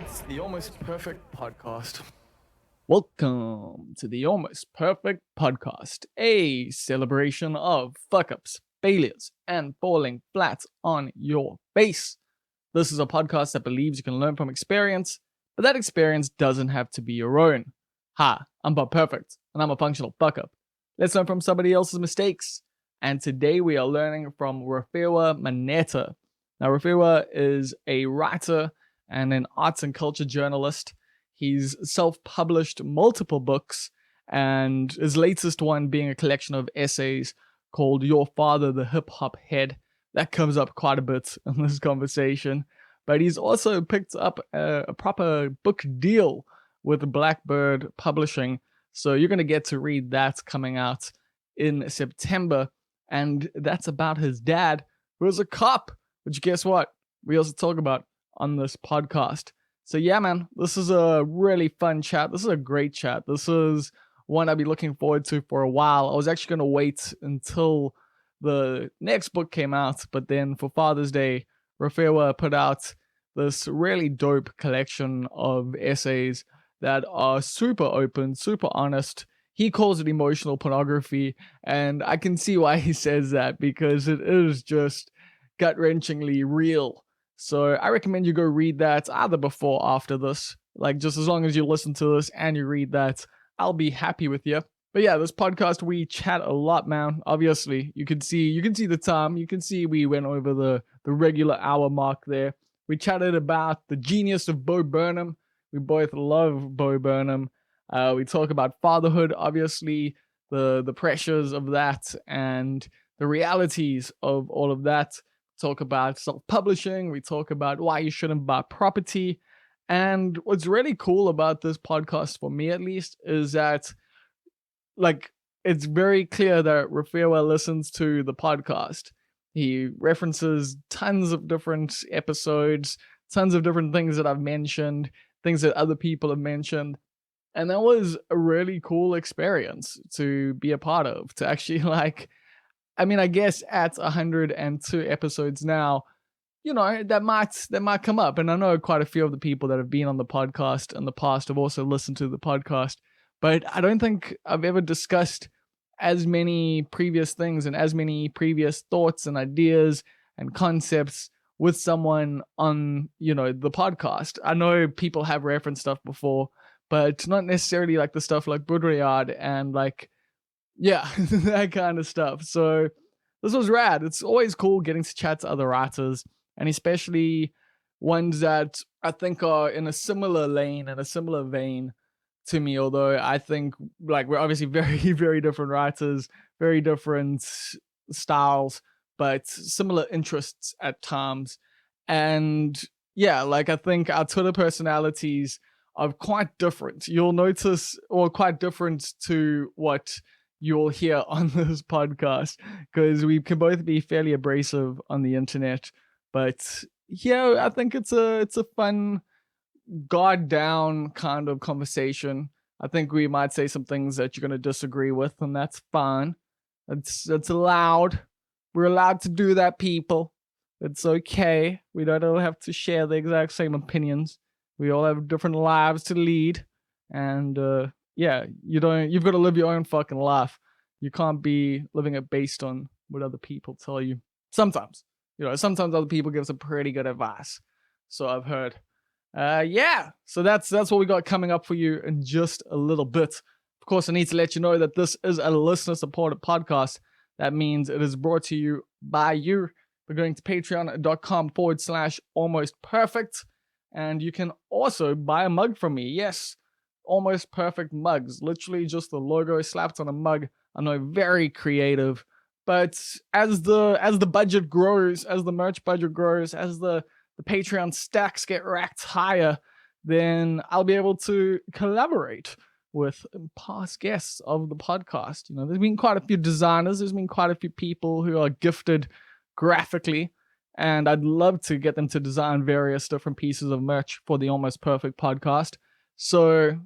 It's the Almost Perfect Podcast. Welcome to the Almost Perfect Podcast, a celebration of fuck ups, failures, and falling flat on your face. This is a podcast that believes you can learn from experience, but that experience doesn't have to be your own. Hi, I'm Bob Perfect, and I'm a functional fuck up. Let's learn from somebody else's mistakes. And today we are learning from Rofhiwa Maneta. Now, Rofhiwa is a writer and an arts and culture journalist. He's self-published multiple books, and his latest one being a collection of essays called Your Father, the Hip Hop Head. That comes up quite a bit in this conversation. But he's also picked up a proper book deal with Blackbird Publishing. So you're going to get to read that coming out in September. And that's about his dad, who is a cop, which guess what? We also talk about on this podcast. So yeah, man, this is a really fun chat. This is a great chat. This is one I'll be looking forward to for a while. I was actually going to wait until the next book came out, but then for Father's Day, Rofhiwa put out this really dope collection of essays that are super open, super honest. He calls it emotional pornography, and I can see why he says that, because it is just gut-wrenchingly real. So I recommend you go read that either before or after this. Like, just as long as you listen to this and you read that, I'll be happy with you. But yeah, this podcast, we chat a lot, man. Obviously, you can see the time. You can see we went over the regular hour mark there. We chatted about the genius of Bo Burnham. We both love Bo Burnham. We talk about fatherhood, obviously, the pressures of that and the realities of all of that. Talk about self-publishing. We talk about why you shouldn't buy property. And what's really cool about this podcast, for me at least, is that, like, it's very clear that Rofhiwa listens to the podcast. He references tons of different episodes, tons of different things that I've mentioned, things that other people have mentioned. And that was a really cool experience to be a part of, to actually, like, I mean, I guess at 102 episodes now, you know, that might come up. And I know quite a few of the people that have been on the podcast in the past have also listened to the podcast. But I don't think I've ever discussed as many previous things and as many previous thoughts and ideas and concepts with someone on, you know, the podcast. I know people have referenced stuff before, but not necessarily like the stuff like Baudrillard and like, yeah, that kind of stuff. So this was rad. It's always cool getting to chat to other writers, and especially ones that I think are in a similar lane and a similar vein to me, although I think, like, we're obviously very, very different writers, very different styles, but similar interests at times. And yeah, like, I think our Twitter personalities are quite different. You'll notice, or quite different to what you'll hear on this podcast, because we can both be fairly abrasive on the internet. But yeah, I think it's a fun, guard down kind of conversation. I think we might say some things that you're gonna disagree with, and that's fine. It's allowed. We're allowed to do that, people. It's okay. We don't all have to share the exact same opinions. We all have different lives to lead, and yeah, you've got to live your own fucking life. You can't be living it based on what other people tell you. Sometimes, sometimes other people give some pretty good advice. So I've heard. Yeah. So that's what we got coming up for you in just a little bit. Of course, I need to let you know that this is a listener-supported podcast. That means it is brought to you by you. We're going to patreon.com/almostperfect. And you can also buy a mug from me. Yes. Almost Perfect mugs, literally just the logo slapped on a mug. I know, very creative, but as the budget grows, as the merch budget grows, as the Patreon stacks get racked higher, then I'll be able to collaborate with past guests of the podcast. There's been quite a few designers, there's been quite a few people who are gifted graphically, and I'd love to get them to design various different pieces of merch for the Almost Perfect podcast. So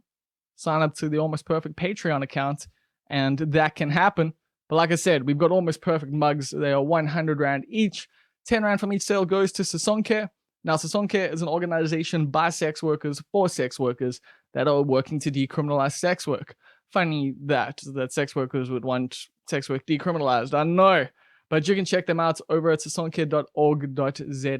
sign up to the Almost Perfect Patreon account, and that can happen. But like I said, we've got Almost Perfect mugs. They are 100 Rand each. 10 Rand from each sale goes to Sasonke. Now, Sisonke is an organization by sex workers for sex workers that are working to decriminalize sex work. Funny that sex workers would want sex work decriminalized, I know. But you can check them out over at sisonke.org.za,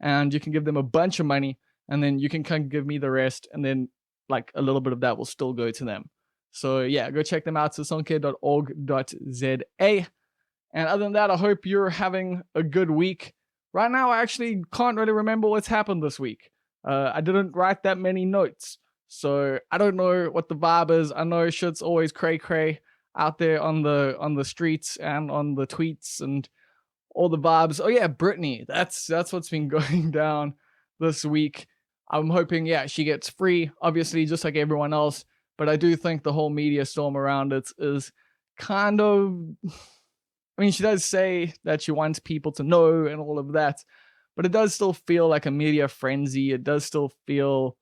and you can give them a bunch of money, and then you can come give me the rest, and then like a little bit of that will still go to them. So yeah, go check them out, sisonke.org.za. And other than that, I hope you're having a good week. Right now, I actually can't really remember what's happened this week. I didn't write that many notes, so I don't know what the vibe is. I know shit's always cray-cray out there on the streets and on the tweets and all the vibes. Oh yeah, Brittany. That's what's been going down this week. I'm hoping, yeah, she gets free, obviously, just like everyone else. But I do think the whole media storm around it is kind of... I mean, she does say that she wants people to know and all of that, but it does still feel like a media frenzy. It does still feel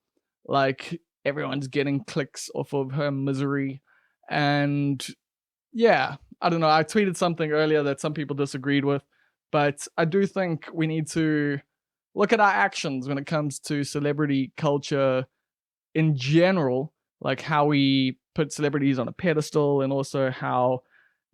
like everyone's getting clicks off of her misery. And yeah, I don't know. I tweeted something earlier that some people disagreed with, but I do think we need to look at our actions when it comes to celebrity culture in general, like how we put celebrities on a pedestal and also how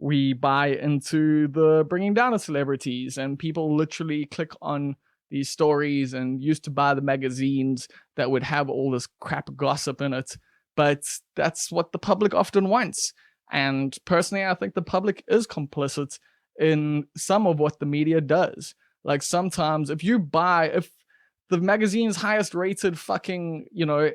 we buy into the bringing down of celebrities, and people literally click on these stories and used to buy the magazines that would have all this crap gossip in it. But that's what the public often wants. And personally, I think the public is complicit in some of what the media does. Like sometimes if the magazine's highest rated fucking,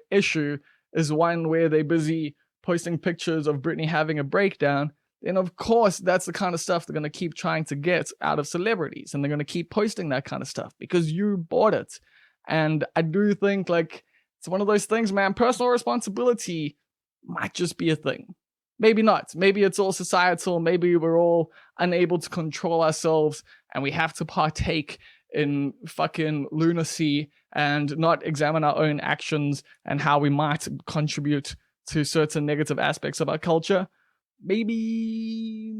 issue is one where they're busy posting pictures of Britney having a breakdown, then of course that's the kind of stuff they're going to keep trying to get out of celebrities, and they're going to keep posting that kind of stuff because you bought it. And I do think like it's one of those things, man, personal responsibility might just be a thing. Maybe not. Maybe it's all societal. Maybe we're all unable to control ourselves and we have to partake in fucking lunacy and not examine our own actions and how we might contribute to certain negative aspects of our culture. Maybe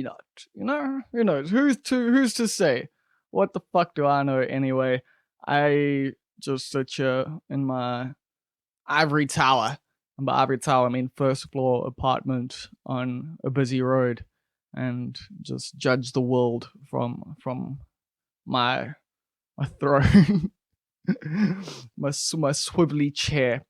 not. Who knows? Who's to say? What the fuck do I know anyway? I just sit here in my ivory tower. And by ivory tower, I mean first floor apartment on a busy road, and just judge the world from my throne, my swivelly chair.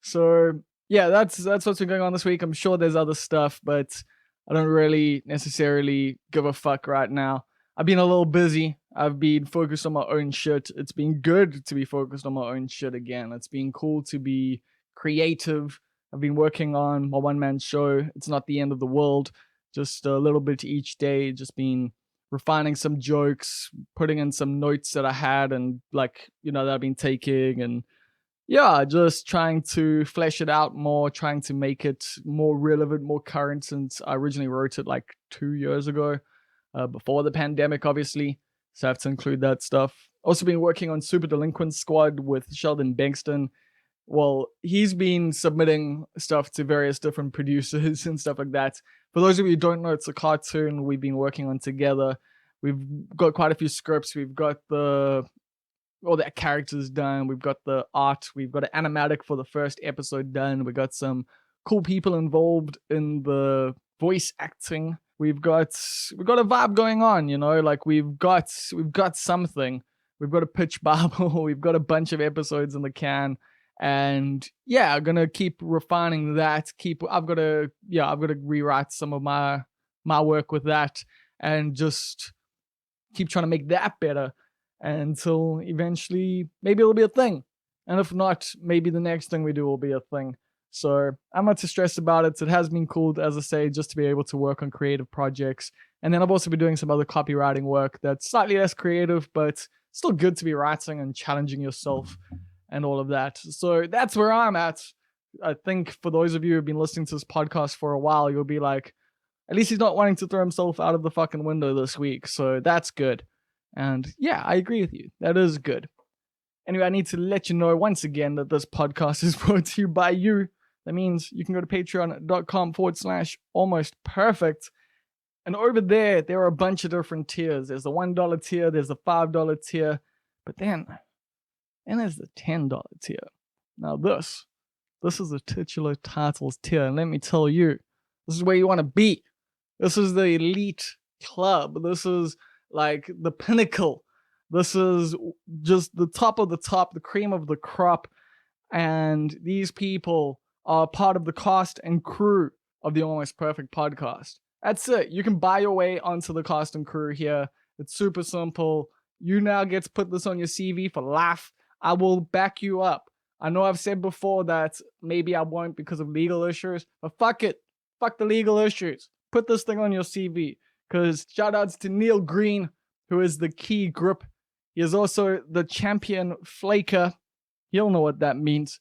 So yeah, that's what's been going on this week. I'm sure there's other stuff, but I don't really necessarily give a fuck right now. I've been a little busy. I've been focused on my own shit. It's been good to be focused on my own shit again. It's been cool to be creative. I've been working on my one-man show. It's not the end of the world. Just a little bit each day. Just been refining some jokes, putting in some notes that I had and that I've been taking, and yeah, just trying to flesh it out more, trying to make it more relevant, more current, since I originally wrote it like 2 years ago, before the pandemic, obviously. So I have to include that stuff. Also been working on Super Delinquent Squad with Sheldon Bankston. Well, he's been submitting stuff to various different producers and stuff like that. For those of you who don't know, it's a cartoon we've been working on together. We've got quite a few scripts. We've got all the characters done. We've got the art. We've got an animatic for the first episode done. We got some cool people involved in the voice acting. We've got a vibe going on, like we've got something. We've got a pitch Bible. We've got a bunch of episodes in the can. And yeah, I'm gonna keep refining that. I've got to rewrite some of my work with that, and just keep trying to make that better until eventually maybe it'll be a thing. And if not, maybe the next thing we do will be a thing. So I'm not too stressed about it. It has been cool, as I say, just to be able to work on creative projects. And then I've also been doing some other copywriting work that's slightly less creative, but still good to be writing and challenging yourself and all of that. So that's where I'm at. I think for those of you who've been listening to this podcast for a while, you'll be like, at least he's not wanting to throw himself out of the fucking window this week. So that's good. And yeah, I agree with you. That is good. Anyway, I need to let you know once again that this podcast is brought to you by you. That means you can go to patreon.com/almostperfect. And over there are a bunch of different tiers. There's the $1 tier, there's the $5 tier. But then and there's the $10 tier. Now this is the titular titles tier, and let me tell you, this is where you want to be. This is the elite club. This is like the pinnacle. This is just the top of the top, the cream of the crop. And these people are part of the cast and crew of the Almost Perfect podcast. That's it. You can buy your way onto the cast and crew here. It's super simple. You now get to put this on your CV for life. I will back you up. I know I've said before that maybe I won't because of legal issues, but fuck it. Fuck the legal issues. Put this thing on your CV. Because shout outs to Neil Green, who is the key grip. He is also the champion flaker. He'll know what that means.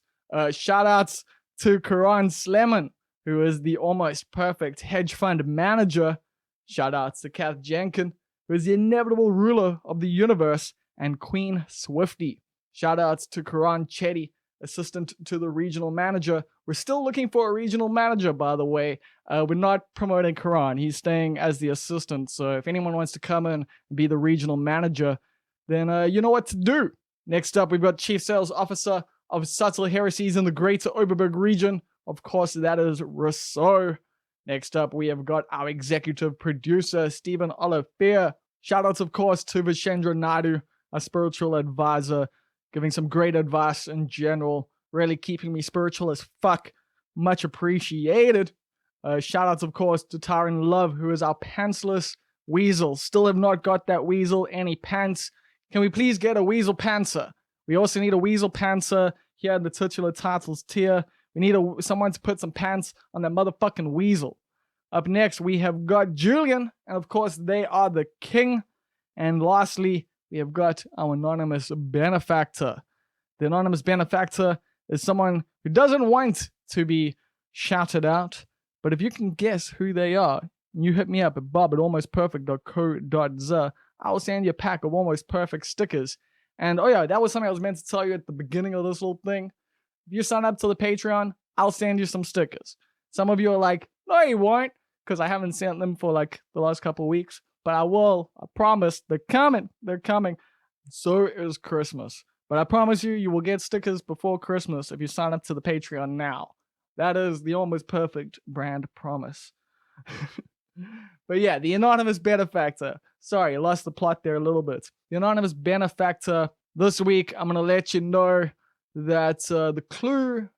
Shout outs to Karan Sleman, who is the Almost Perfect hedge fund manager. Shout outs to Kath Jenkin, who is the inevitable ruler of the universe, and Queen Swifty. Shout outs to Karan Chetty, assistant to the regional manager. We're still looking for a regional manager, by the way. We're not promoting Karan. He's staying as the assistant. So if anyone wants to come in and be the regional manager, then you know what to do. Next up, we've got Chief Sales Officer of Subtle Heresies in the Greater Oberberg region. Of course, that is Rousseau. Next up, we have got our executive producer, Stephen Olivier. Shoutouts, of course, to Vishendra Naidu, a spiritual advisor, giving some great advice in general, really keeping me spiritual as fuck. Much appreciated. Shoutouts, of course, to Tyron Love, who is our pantsless weasel. Still have not got that weasel any pants. Can we please get a weasel pantser? We also need a weasel pantser here in the titular titles tier. We need someone to put some pants on that motherfucking weasel. Up next, we have got Julian, and of course, they are the king. And lastly, we have got our anonymous benefactor. The anonymous benefactor is someone who doesn't want to be shouted out, but if you can guess who they are, you hit me up at bob@almostperfect.co.za. I will send you a pack of Almost Perfect stickers. And oh yeah, that was something I was meant to tell you at the beginning of this little thing. If you sign up to the Patreon, I'll send you some stickers. Some of you are like, no, you won't, because I haven't sent them for like the last couple of weeks. But I will. I promise. They're coming. They're coming. So is Christmas. But I promise you, you will get stickers before Christmas if you sign up to the Patreon now. That is the Almost Perfect brand promise. But yeah, the anonymous benefactor. Sorry, I lost the plot there a little bit. The anonymous benefactor. This week, I'm going to let you know that the clue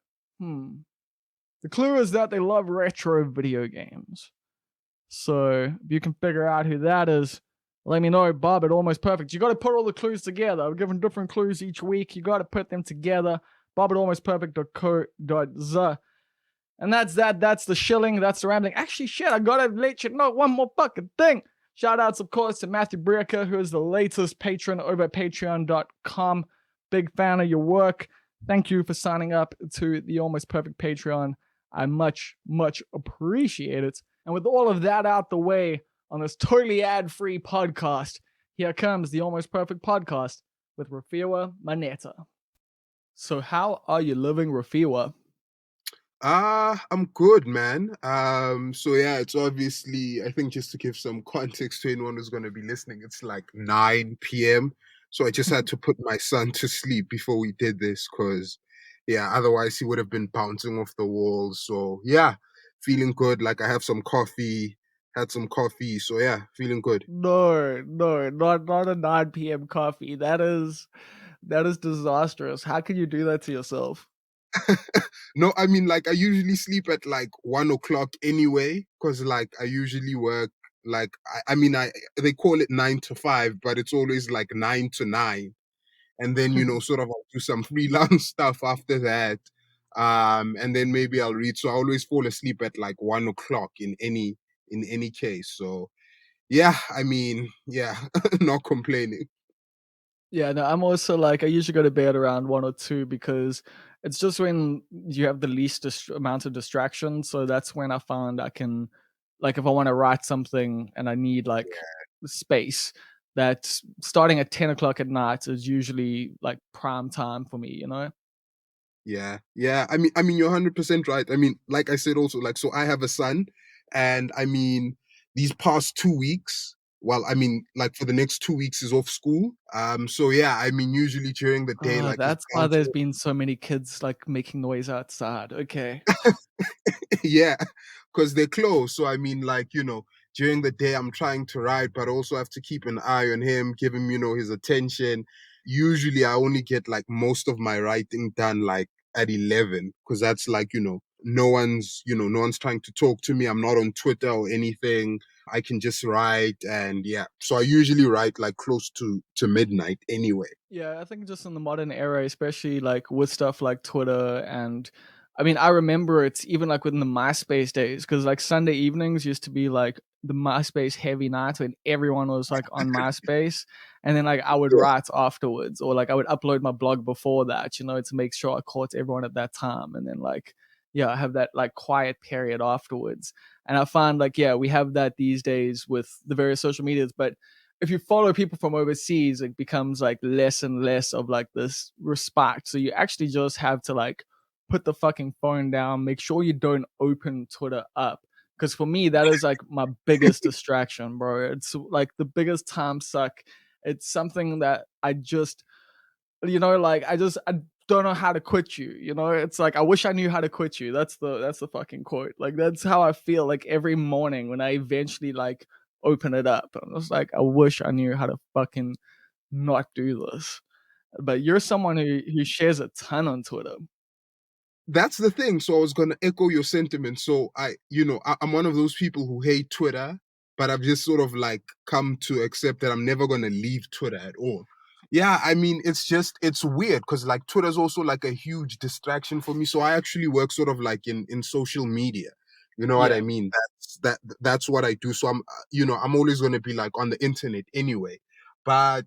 is that they love retro video games. So if you can figure out who that is, let me know, Bob at Almost Perfect. You got to put all the clues together. I've given different clues each week. You got to put them together. Bob at almostperfect.co.za. And that's that. That's the shilling. That's the rambling. Actually, shit, I got to let you know one more fucking thing. Shout outs, of course, to Matthew Brecker, who is the latest patron over at patreon.com. Big fan of your work. Thank you for signing up to the Almost Perfect Patreon. I much, much appreciate it. And with all of that out the way on this totally ad-free podcast, here comes the Almost Perfect Podcast with Rofhiwa Maneta. So how are you living, Rofhiwa? I'm good, man. So yeah, it's obviously, I think just to give some context to anyone who's going to be listening, it's like 9 p.m. So I just had to put my son to sleep before we did this because, yeah, otherwise he would have been bouncing off the walls. So yeah, feeling good. Like I have some coffee, had some coffee. So yeah, feeling good. No, not a 9 p.m. coffee. That is disastrous. How can you do that to yourself? No, I mean, like I usually sleep at like 1 o'clock anyway, because like I usually work like I they call it 9 to 5, but it's always like 9 to 9, and then sort of I'll do some freelance stuff after that, and then maybe I'll read. So I always fall asleep at like 1 o'clock in any case. So yeah, I mean, yeah, not complaining. Yeah, no, I'm also like, I usually go to bed around 1 or 2 because it's just when you have the least amount of distraction. So that's when I found I can, like, if I want to write something and I need like space, that starting at 10 o'clock at night is usually like prime time for me, you know? Yeah. I mean, you're 100% right. I mean, like I said, also, like, so I have a son, and I mean, these past 2 weeks, well, I mean, like for the next 2 weeks is off school. So yeah, I mean, usually during the day, Oh, like it's that's why bound there's to, been so many kids, like, making noise outside. Okay. yeah, because they're close. So I mean, like, during the day I'm trying to write, but also have to keep an eye on him, give him, his attention. Usually I only get like most of my writing done like at 11, because that's like, no one's trying to talk to me. I'm not on Twitter or anything. I can just write, and yeah. So I usually write like close to midnight anyway. Yeah, I think just in the modern era, especially like with stuff like Twitter and I mean, I remember it's even like within the MySpace days because like Sunday evenings used to be like the MySpace heavy night when everyone was like on MySpace. And then like I would Yeah. write afterwards or like I would upload my blog before that, to make sure I caught everyone at that time. And then like, yeah, I have that like quiet period afterwards. And I find like, yeah, we have that these days with the various social medias, but if you follow people from overseas, it becomes like less and less of like this respect. So you actually just have to like put the fucking phone down, make sure you don't open Twitter up. Because for me, that is like my biggest distraction, bro. It's like the biggest time suck. It's something that I just, like I don't know how to quit you. It's like I wish I knew how to quit you. That's the fucking quote. Like that's how I feel like every morning when I eventually like open it up. I'm just like I wish I knew how to fucking not do this. But you're someone who shares a ton on Twitter. That's the thing. So I was gonna echo your sentiment. So I'm one of those people who hate Twitter, but I've just sort of like come to accept that I'm never gonna leave Twitter at all. Yeah, I mean, it's weird because like Twitter's also like a huge distraction for me. So I actually work sort of like in social media. You know what I Yeah. mean? That's what I do. So I'm always gonna be like on the internet anyway. But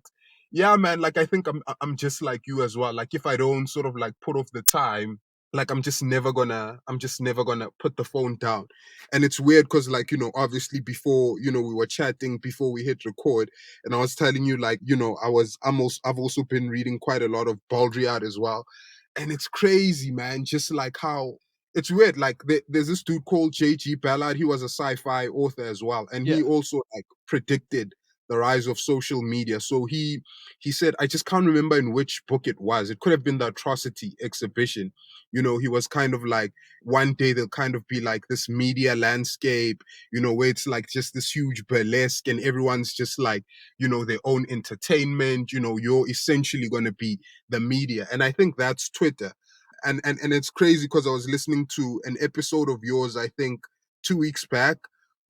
yeah, man, like I think I'm just like you as well. Like if I don't sort of like put off the time, like I'm just never gonna put the phone down. And it's weird because like obviously before we were chatting before we hit record, and I was telling you like I've also been reading quite a lot of Baudrillard as well. And it's crazy, man, just like how it's weird. Like there's this dude called J.G. Ballard. He was a sci-fi author as well, and he Yeah. also like predicted the rise of social media. So he said, I just can't remember in which book it was. It could have been the Atrocity exhibition. He was kind of like, one day there'll kind of be like this media landscape, where it's like just this huge burlesque and everyone's just like, their own entertainment. You're essentially going to be the media. And I think that's Twitter. And it's crazy because I was listening to an episode of yours, I think 2 weeks back,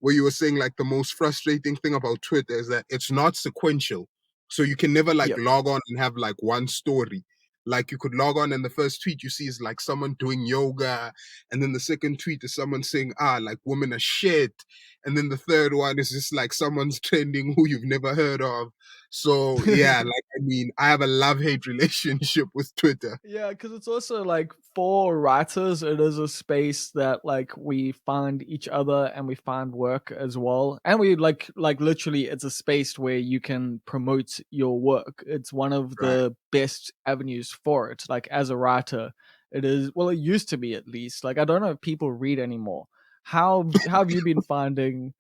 where you were saying like the most frustrating thing about Twitter is that it's not sequential. So you can never like Yep. log on and have like one story. Like you could log on and the first tweet you see is like someone doing yoga, and then the second tweet is someone saying, like women are shit. And then the third one is just like someone's trending who you've never heard of. So yeah, like I mean, I have a love-hate relationship with Twitter. Yeah, because it's also like for writers, it is a space that like we find each other and we find work as well. And we like literally it's a space where you can promote your work. It's one of Right. the best avenues for it. Like as a writer, it is well, it used to be at least. Like I don't know if people read anymore. How have you been finding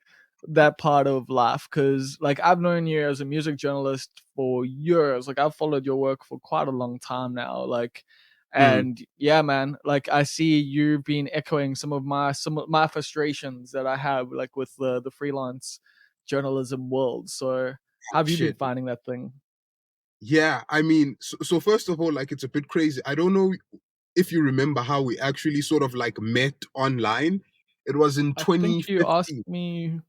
that part of life? Because like I've known you as a music journalist for years. Like I've followed your work for quite a long time now. Like, Mm, and yeah, man, like I see you've been echoing some of my frustrations that I have like with the freelance journalism world. So how have you been shit. finding that thing? Yeah, I mean, so first of all, like it's a bit crazy. I don't know if you remember how we actually sort of like met online. It was in I think you asked 2015. me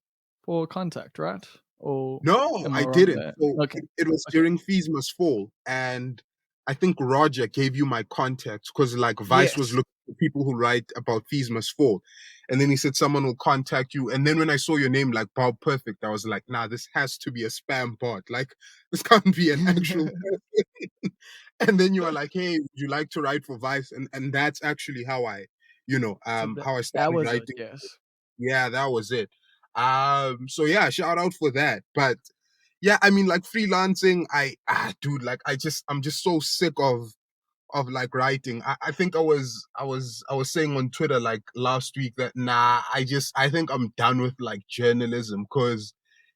for contact, right? Or No, am I I wrong didn't. there? So Okay. it was Okay. during Fees Must Fall, and I think Roger gave you my contact because like Vice was Yes. looking for people who write about Fees Must Fall, and then he said someone will contact you. And then when I saw your name like Bob Perfect, I was like, nah, this has to be a spam bot. Like this can't be an actual. And then you were like, hey, would you like to write for Vice? And that's actually how So that how I that started was it. writing. Yes. Yeah, that was it. So yeah, shout out for that. But yeah, I mean, like freelancing, dude, like I'm just so sick of like writing. I think I was saying on Twitter like last week that nah, I think I'm done with like journalism because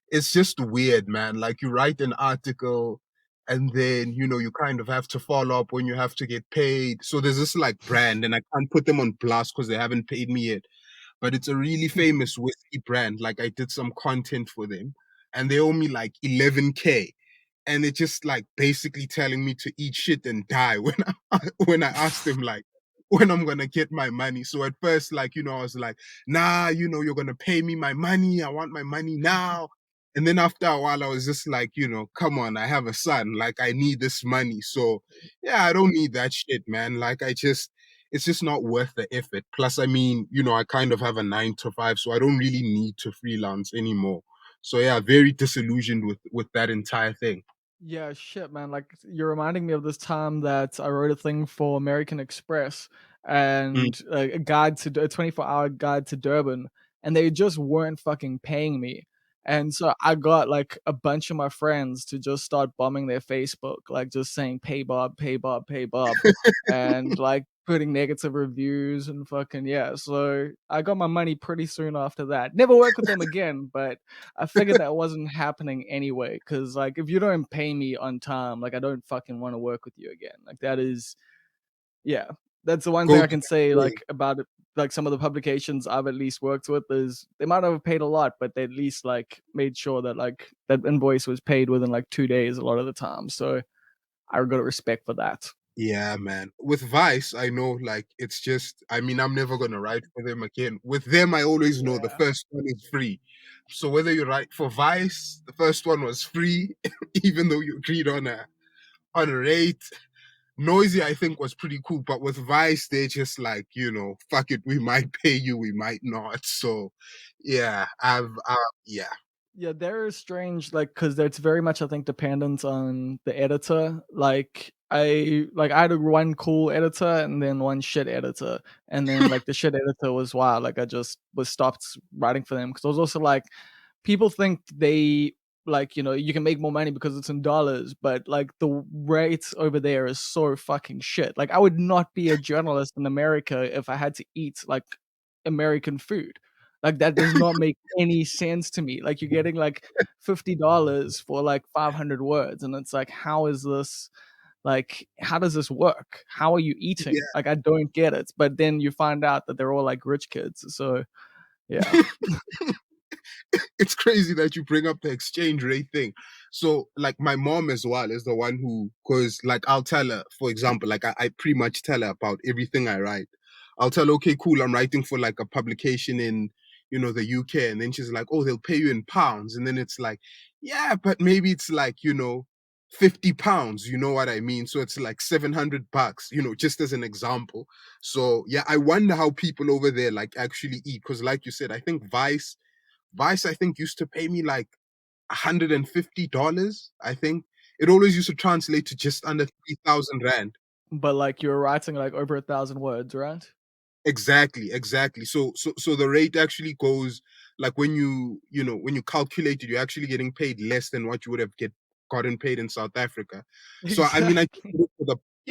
it's just weird, man. Like you write an article and then, you kind of have to follow up when you have to get paid. So there's this like brand and I can't put them on blast because they haven't paid me yet. But it's a really famous whiskey brand. Like I did some content for them and they owe me like 11K. And it's just like basically telling me to eat shit and die when I asked them like when I'm gonna get my money. So at first, like, I was like, nah, you're gonna pay me my money. I want my money now. And then after a while, I was just like, come on, I have a son. Like, I need this money. So yeah, I don't need that shit, man. Like, it's just not worth the effort. Plus, I mean, I kind of have a 9 to 5, so I don't really need to freelance anymore. So yeah, very disillusioned with that entire thing. Yeah, shit, man. Like you're reminding me of this time that I wrote a thing for American Express Mm. and a guide to a 24-hour guide to Durban, and they just weren't fucking paying me. And so I got like a bunch of my friends to just start bombing their Facebook, like just saying pay Bob, pay Bob, pay Bob, and like putting negative reviews and fucking yeah. So I got my money pretty soon after that. Never worked with them again, but I figured that wasn't happening anyway. Because like, if you don't pay me on time, like I don't fucking want to work with you again. Like that is, yeah, that's the one thing Go I to can say the like about it. Like some of the publications I've at least worked with is they might not have paid a lot, but they at least like made sure that like that invoice was paid within like 2 days a lot of the time. So I got respect for that. Yeah, man. With Vice, I know like it's just I mean, I'm never gonna write for them again. With them, I always know the Yeah. first one is free. So whether you write for Vice, the first one was free, even though you agreed on a rate. Noisy, I think, was pretty cool, but with Vice, they're just like, fuck it, we might pay you, we might not. So yeah, yeah. Yeah, they're strange, like, because that's very much, I think, dependent on the editor. I had one cool editor and then one shit editor, and then like the shit editor was wild. Like I just was stopped writing for them because I was also like, people think they like you can make more money because it's in dollars, but like the rate over there is so fucking shit. Like I would not be a journalist in America if I had to eat like American food. Like that does not make any sense to me. Like you're getting like $50 for like 500 words, and it's like, how is this? Like, how does this work? How are you eating? Yeah. Like, I don't get it. But then you find out that they're all like rich kids. So yeah, It's crazy that you bring up the exchange rate thing. So, like, my mom as well is the one who, because, like, I'll tell her, for example, like, I pretty much tell her about everything I write. I'll tell her, okay, cool, I'm writing for like a publication in, the UK. And then she's like, oh, they'll pay you in pounds. And then it's like, yeah, but maybe it's like, 50 pounds, you know what I mean? So it's like 700 bucks, just as an example. So, yeah, I wonder how people over there like actually eat. Because, like you said, I think Vice, I think, used to pay me like $150. I think it always used to translate to just under 3,000 rand. but like you're writing like over 1,000 words, right? Exactly, exactly. So the rate actually goes like when you calculate it, you're actually getting paid less than what you would have gotten paid in South Africa. So I mean, Exactly.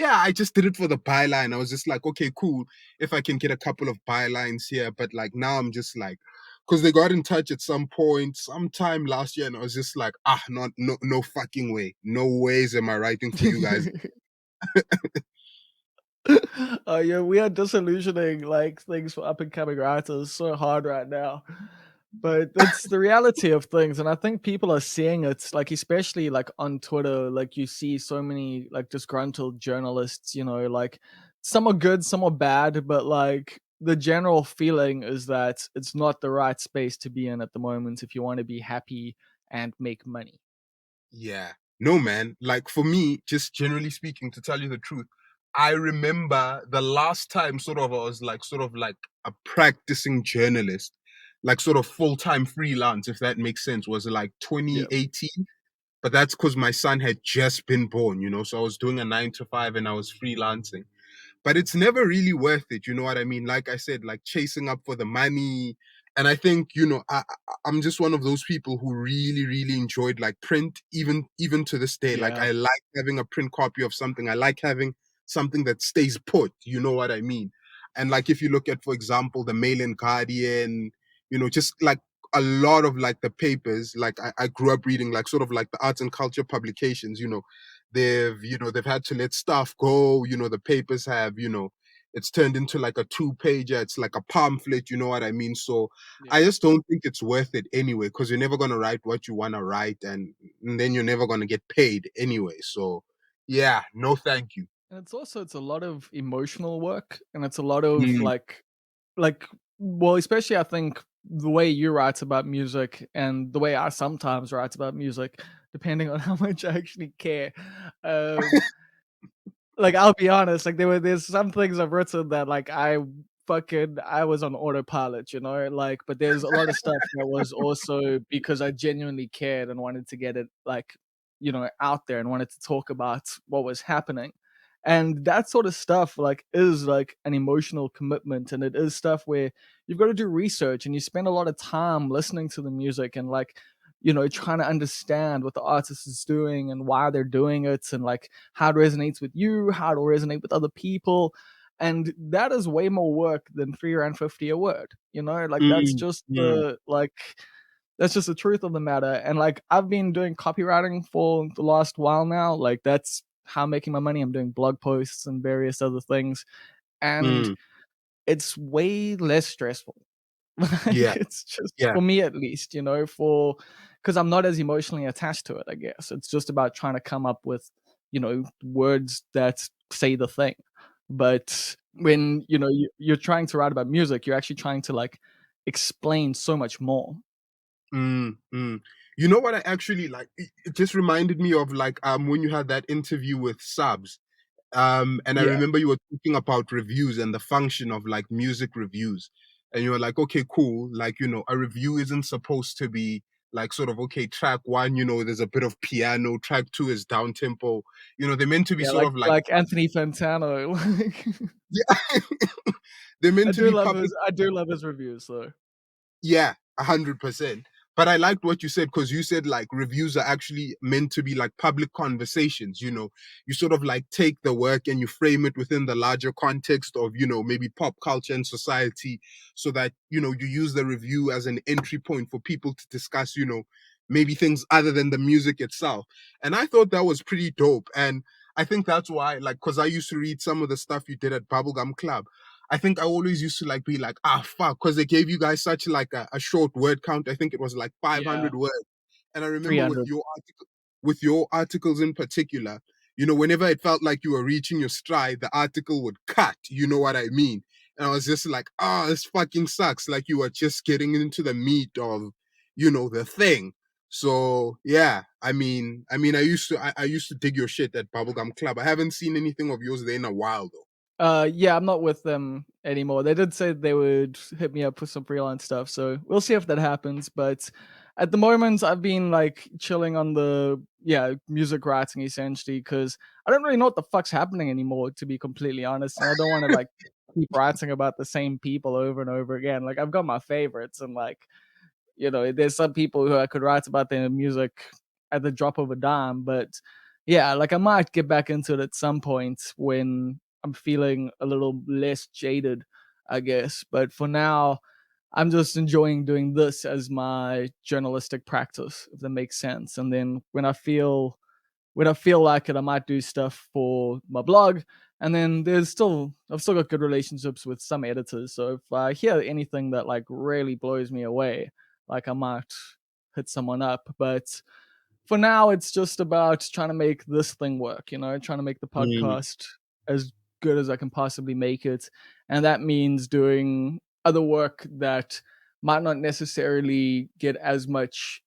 I just did it for the byline. I was just like, okay, cool. If I can get a couple of bylines here, but like now I'm just like, because they got in touch at some point, sometime last year, and I was just like, not no fucking way, no ways am I writing for you guys. Oh yeah, we are disillusioning like things for up and coming writers so hard right now. But that's the reality of things, and I think people are seeing it, like especially like on Twitter, like you see so many like disgruntled journalists, like some are good, some are bad, but like the general feeling is that it's not the right space to be in at the moment if you want to be happy and make money. Yeah. No, man. Like for me, just generally speaking, to tell you the truth, I remember the last time sort of I was like sort of like a practicing journalist, like sort of full-time freelance, if that makes sense, was like Yeah. 2018. But that's because my son had just been born, so I was doing a 9 to 5 and I was freelancing, but it's never really worth it. You know what I mean? Like I said, like chasing up for the money. And I think, I'm just one of those people who really, really enjoyed like print, even to this day. Like Yeah. I like having a print copy of something. I like having something that stays put. You know what I mean? And like if you look at, for example, the Mail and Guardian, just like a lot of like the papers, like I grew up reading like sort of like the arts and culture publications, they've had to let stuff go, the papers have, it's turned into like a two-pager, it's like a pamphlet, you know what I mean? So I Yeah. just don't think it's worth it anyway, because you're never gonna write what you wanna write, and then you're never gonna get paid anyway. So yeah, no thank you. And it's a lot of emotional work, and it's a lot of Mm, like well, especially I think the way you write about music and the way I sometimes write about music, depending on how much I actually care. Um, like I'll be honest, like there's some things I've written that like I was on autopilot, like but there's a lot of stuff that was also because I genuinely cared and wanted to get it like, out there and wanted to talk about what was happening. And that sort of stuff like is like an emotional commitment, and it is stuff where you've got to do research and you spend a lot of time listening to the music and like, trying to understand what the artist is doing and why they're doing it and like how it resonates with you, how it'll resonate with other people. And that is way more work than 3 Rand 50 a word, like mm, mm, that's just the truth of the matter. And like I've been doing copywriting for the last while now. Like that's how I'm making my money. I'm doing blog posts and various other things. And mm. it's way less stressful. Yeah, Like it's just yeah. for me at least, for because I'm not as emotionally attached to it, I guess. It's just about trying to come up with, words that say the thing. But when, you're trying to write about music, you're actually trying to like explain so much more. Mm, mm. You know what I actually like? It just reminded me of like when you had that interview with Subs. And I Yeah. remember you were talking about reviews and the function of like music reviews. And you were like, okay, cool. Like, a review isn't supposed to be like sort of okay, track one, there's a bit of piano, track two is down tempo. They're meant to be Yeah, sort of like like Anthony Fantano. Like yeah, they're meant to be public. I do love his reviews though. Yeah, 100%. But I liked what you said because you said like reviews are actually meant to be like public conversations. You sort of like take the work and you frame it within the larger context of, maybe pop culture and society so that, you use the review as an entry point for people to discuss, maybe things other than the music itself. And I thought that was pretty dope. And I think that's why, like, because I used to read some of the stuff you did at Bubblegum Club. I think I always used to like be like, fuck, because they gave you guys such like a short word count. I think it was like Yeah, 500 words. And I remember 300. with your articles in particular, whenever it felt like you were reaching your stride, the article would cut. You know what I mean? And I was just like, this fucking sucks. Like you were just getting into the meat of, the thing. So yeah, I used to dig your shit at Bubblegum Club. I haven't seen anything of yours there in a while though. Yeah, I'm not with them anymore. They did say they would hit me up with some freelance stuff, so we'll see if that happens. But at the moment, I've been like chilling on the music writing essentially because I don't really know what the fuck's happening anymore, to be completely honest. And I don't want to like keep writing about the same people over and over again. Like I've got my favorites, and like there's some people who I could write about their music at the drop of a dime. But yeah, like I might get back into it at some point when I'm feeling a little less jaded, I guess. But for now, I'm just enjoying doing this as my journalistic practice, if that makes sense. And then when I feel like it, I might do stuff for my blog. And then I've still got good relationships with some editors. So if I hear anything that like really blows me away, like I might hit someone up. But for now, it's just about trying to make this thing work, trying to make the Mm, podcast as good as I can possibly make it. And that means doing other work that might not necessarily get as much,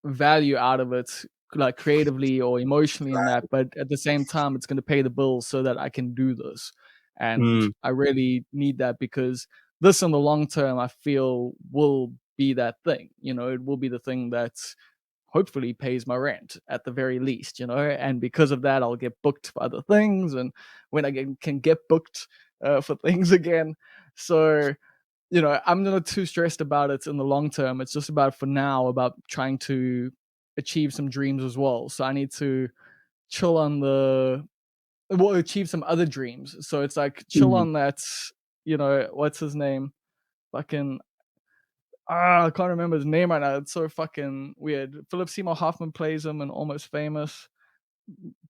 value out of it, like creatively or emotionally in that. But at the same time, it's going to pay the bills so that I can do this. And mm, I really need that because this in the long term, I feel will be that thing, it will be the thing that's hopefully pays my rent at the very least, and because of that, I'll get booked for other things. And when can get booked for things again. So, I'm not too stressed about it in the long term. It's just about for now, about trying to achieve some dreams as well. So I need to chill on achieve some other dreams. So it's like chill mm. on that, what's his name? Fucking I can't remember his name right now. It's so fucking weird. Philip Seymour Hoffman plays him in Almost Famous.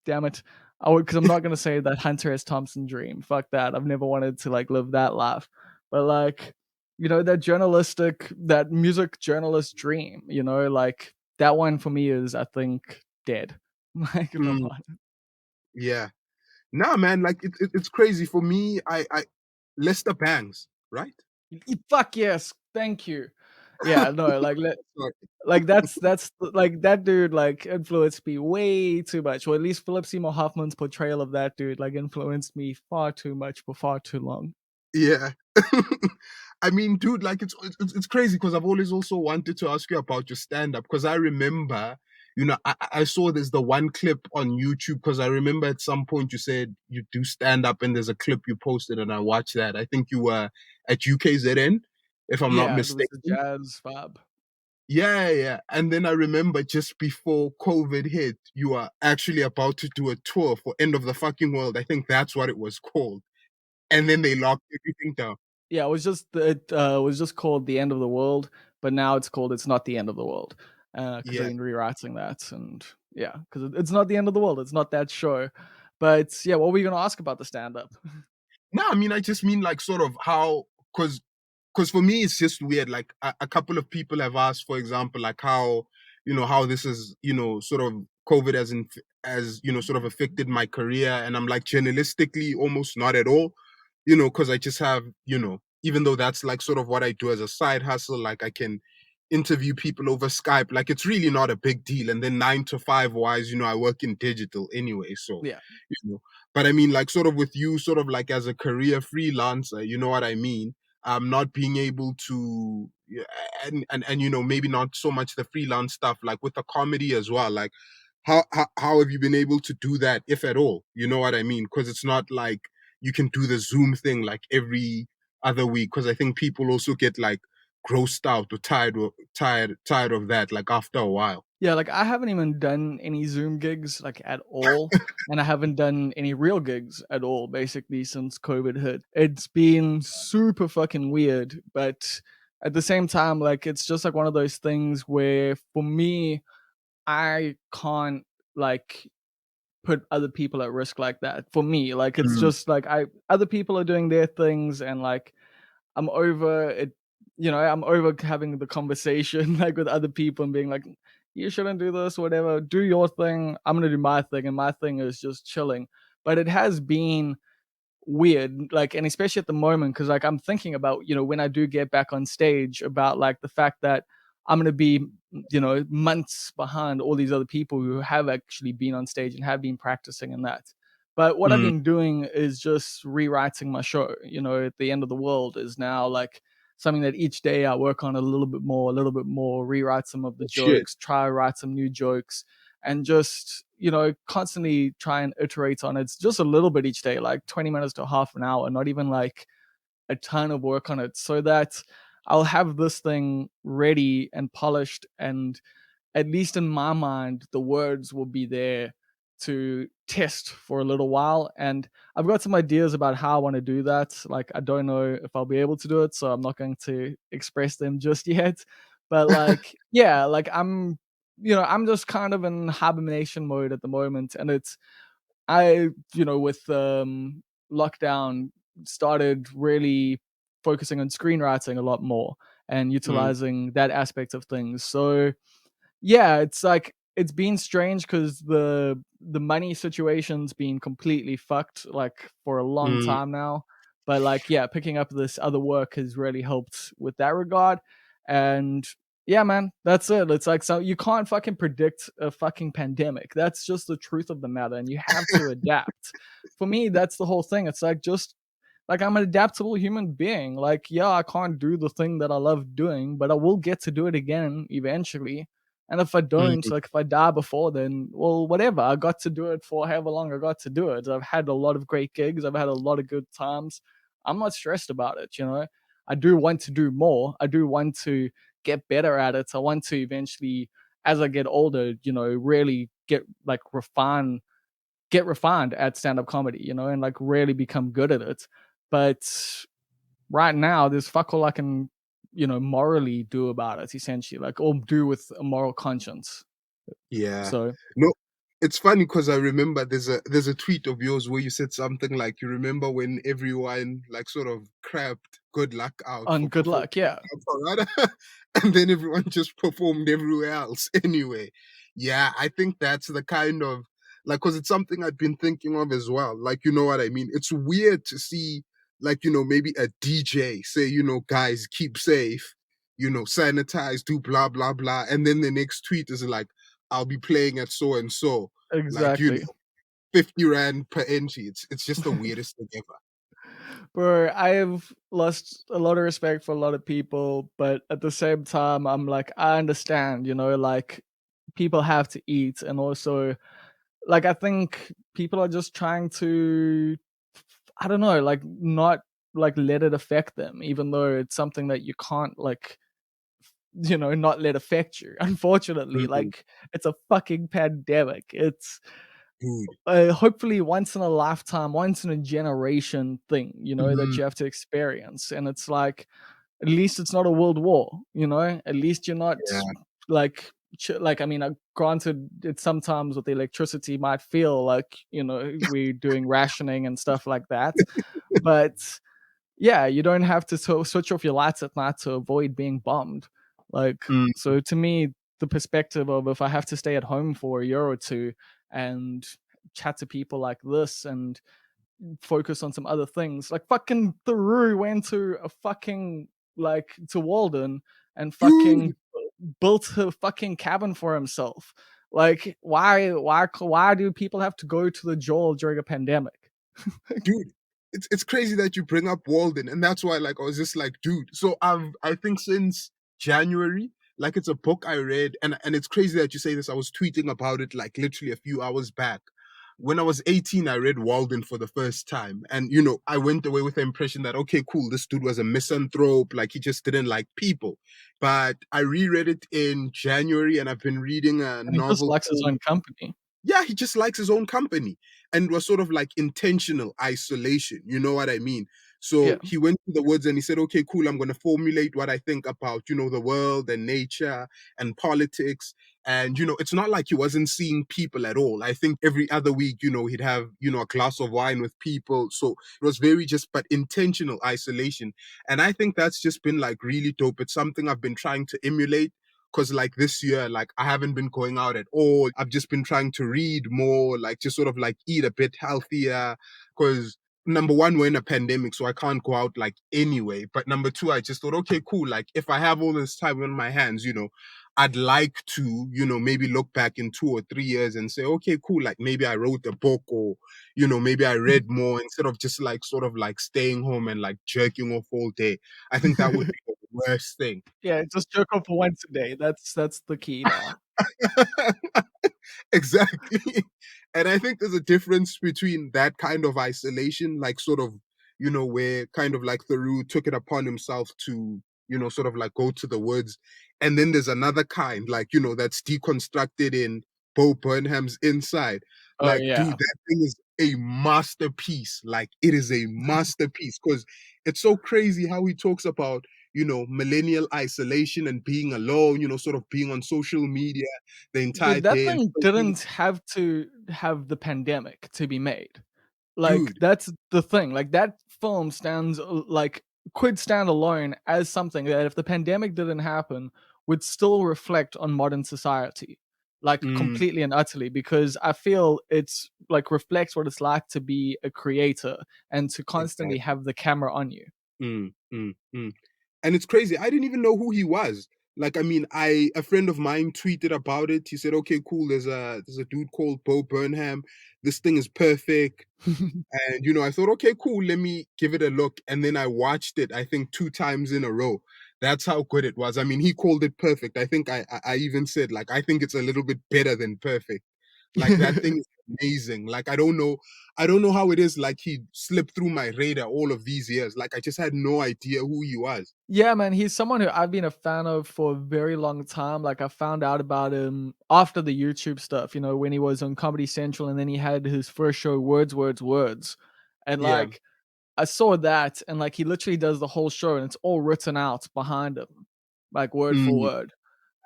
Damn it. Because I'm not gonna say that Hunter S. Thompson dream. Fuck that. I've never wanted to like live that life. But like, that music journalist dream, like that one for me is, I think, dead. Like, if I'm Mm, honest. yeah. Nah, man, like it's crazy for me. I Lester Bangs, right? Fuck yes, thank you. Yeah, no, Sorry. like like that dude like influenced me way too much, or at least Philip Seymour Hoffman's portrayal of that dude like influenced me far too much for far too long. Yeah. I mean, dude, like it's crazy because I've always also wanted to ask you about your stand up because I remember, I saw there's the one clip on YouTube because I remember at some point you said you do stand up and there's a clip you posted and I watched that. I think you were at UKZN, if I'm not Yeah, it was the mistaken. jazz vibe. Yeah, yeah. And then I remember just before COVID hit, you are actually about to do a tour for End of the Fucking World. I think that's what it was called. And then they locked everything down. Yeah, it was just called The End of the World, but now it's called It's Not the End of the World, because they've Yeah. been rewriting that. And yeah, because it's not the end of the world, it's not that show. But yeah, what were you gonna ask about the stand-up? No, I mean, I just mean like sort of how, because for me it's just weird. Like a couple of people have asked, for example, like how how this is sort of COVID as sort of affected my career, and I'm like journalistically almost not at all, because I just have even though that's like sort of what I do as a side hustle, like I can interview people over Skype, like it's really not a big deal. And then 9 to 5 wise, I work in digital anyway, so Yeah. you know but I mean, like, sort of with you, sort of like as a career freelancer, you know what I mean? Not being able to, yeah, and maybe not so much the freelance stuff, like with the comedy as well. Like, how have you been able to do that, if at all? You know what I mean? Because it's not like you can do the Zoom thing like every other week. Because I think people also get like grossed out or tired of that, like after a while. Yeah, like I haven't even done any Zoom gigs like at all, and I haven't done any real gigs at all basically since COVID hit. It's been super fucking weird, but at the same time, like it's just like one of those things where for me, I can't like put other people at risk like that. For me, like it's Mm, just like I other people are doing their things and like I'm over it, I'm over having the conversation like with other people and being like, you shouldn't do this, whatever. Do your thing. I'm gonna do my thing, and my thing is just chilling. But it has been weird, like, and especially at the moment, because like I'm thinking about, when I do get back on stage, about like the fact that I'm gonna be, months behind all these other people who have actually been on stage and have been practicing in that. But what I've mm, been doing is just rewriting my show. At the end of the world is now like something that each day I work on a little bit more, rewrite some of the shit. jokes, try write some new jokes, and just constantly try and iterate on it just a little bit each day, like 20 minutes to half an hour, not even like a ton of work on it, so that I'll have this thing ready and polished, and at least in my mind the words will be there to test for a little while. And I've got some ideas about how I want to do that. Like I don't know if I'll be able to do it, so I'm not going to express them just yet. But like yeah, like I'm just kind of in hibernation mode at the moment. And it's I with lockdown, started really focusing on screenwriting a lot more and Mm, utilizing that aspect of things. So yeah, it's like it's been strange because the money situation's been completely fucked like for a long mm, time now. But like yeah, picking up this other work has really helped with that regard. And yeah, man, that's it. It's like, so you can't fucking predict a fucking pandemic. That's just the truth of the matter, and you have to adapt. For me, that's the whole thing. It's like, just like, I'm an adaptable human being. Like, yeah, I can't do the thing that I love doing, but I will get to do it again eventually. And if I don't, mm, like if I die before then, well, whatever. I got to do it for however long I got to do it. I've had a lot of great gigs. I've had a lot of good times. I'm not stressed about it. I do want to do more. I do want to get better at it. I want to eventually, as I get older, really get refined at stand-up comedy, and like really become good at it. But right now, there's fuck all I can morally do about it, essentially, like, or do with a moral conscience. Yeah. So No, it's funny because I remember there's a tweet of yours where you said something like you remember when everyone like sort of crapped good luck out on for good performing luck, yeah. Parada, and then everyone just performed everywhere else anyway. Yeah, I think that's the kind of like because it's something I've been thinking of as well. Like, you know what I mean? It's weird to see like, maybe a DJ say, guys, keep safe, sanitize, do blah blah blah. And then the next tweet is like, I'll be playing at so and so, like, Exactly. 50 Rand per entry. It's just the weirdest thing ever. Bro, I've lost a lot of respect for a lot of people, but at the same time, I'm like, I understand, like, people have to eat, and also, like, I think people are just trying to, I don't know, like, not like let it affect them, even though it's something that you can't, like, not let affect you. Unfortunately, Mhm. like, it's a fucking pandemic. It's Dude. hopefully once in a lifetime, once in a generation thing, that Mhm. you have to experience. And it's like, at least it's not a world war, at least you're not Yeah. like, like, I mean, granted, it sometimes with the electricity might feel like, we're doing rationing and stuff like that. But yeah, you don't have to switch off your lights at night to avoid being bombed. Like, Mm. so to me, the perspective of if I have to stay at home for a year or two and chat to people like this and focus on some other things, like fucking Theroux went to a fucking, like, to Walden and Dude, fucking built a fucking cabin for himself. Like, why do people have to go to the jail during a pandemic? dude, it's crazy that you bring up Walden, and that's why like I was just like, dude. So I think since January, like it's a book I read, and it's crazy that you say this. I was tweeting about it like literally a few hours back. When I was 18, I read Walden for the first time, and I went away with the impression that okay, cool, this dude was a misanthrope, like he just didn't like people. But I reread it in January, and I've been reading a And he just novel likes his called own company. yeah, he just likes his own company and was sort of like intentional isolation. You know what I mean? Yeah. So he went to the woods and he said, okay, cool, I'm going to formulate what I think about, the world and nature and politics. And, it's not like he wasn't seeing people at all. I think every other week, he'd have, a glass of wine with people. So it was very just, but intentional isolation. And I think that's just been like really dope. It's something I've been trying to emulate because like this year like I haven't been going out at all. I've just been trying to read more, like just sort of like eat a bit healthier because number one, we're in a pandemic, so I can't go out like anyway. But number two, I just thought, okay, cool, like if I have all this time on my hands, I'd like to, maybe look back in 2 or 3 years and say, okay, cool, like maybe I wrote a book or, maybe I read more instead of just like sort of like staying home and like jerking off all day. I think that would be the worst thing. Yeah, just jerk off for once a day. That's the key now. Exactly. And I think there's a difference between that kind of isolation, like sort of, where kind of like Theroux took it upon himself to, sort of like go to the woods. And then there's another kind, like, that's deconstructed in Bo Burnham's Inside. Oh, Like, dude, yeah. that thing is a masterpiece. Like, it is a masterpiece because it's so crazy how he talks about, millennial isolation and being alone, sort of being on social media the entire Dude, that day and thing thinking, didn't have to have the pandemic to be made. Like, dude, that's the thing. Like, that film stands, like, could stand alone as something that, if the pandemic didn't happen, would still reflect on modern society, like, mm, completely and utterly, because I feel it's, like, reflects what it's like to be a creator and to constantly exactly. have the camera on you. Mm. And it's crazy. I didn't even know who he was. Like, I mean, a friend of mine tweeted about it. He said, "Okay, cool. There's a dude called Bo Burnham. This thing is perfect." And I thought, okay, cool, let me give it a look. And then I watched it, I think 2 times in a row. That's how good it was. I mean, he called it perfect. I think I even said, like, I think it's a little bit better than perfect. Like that thing is amazing. Like I don't know how it is. Like he slipped through my radar all of these years. Like I just had no idea who he was. Yeah, man, he's someone who I've been a fan of for a very long time. Like, I found out about him after the YouTube stuff, when he was on Comedy Central, and then he had his first show, Words, Words, Words. And Yeah. like, I saw that, and like he literally does the whole show, and it's all written out behind him, like word for Mm, word.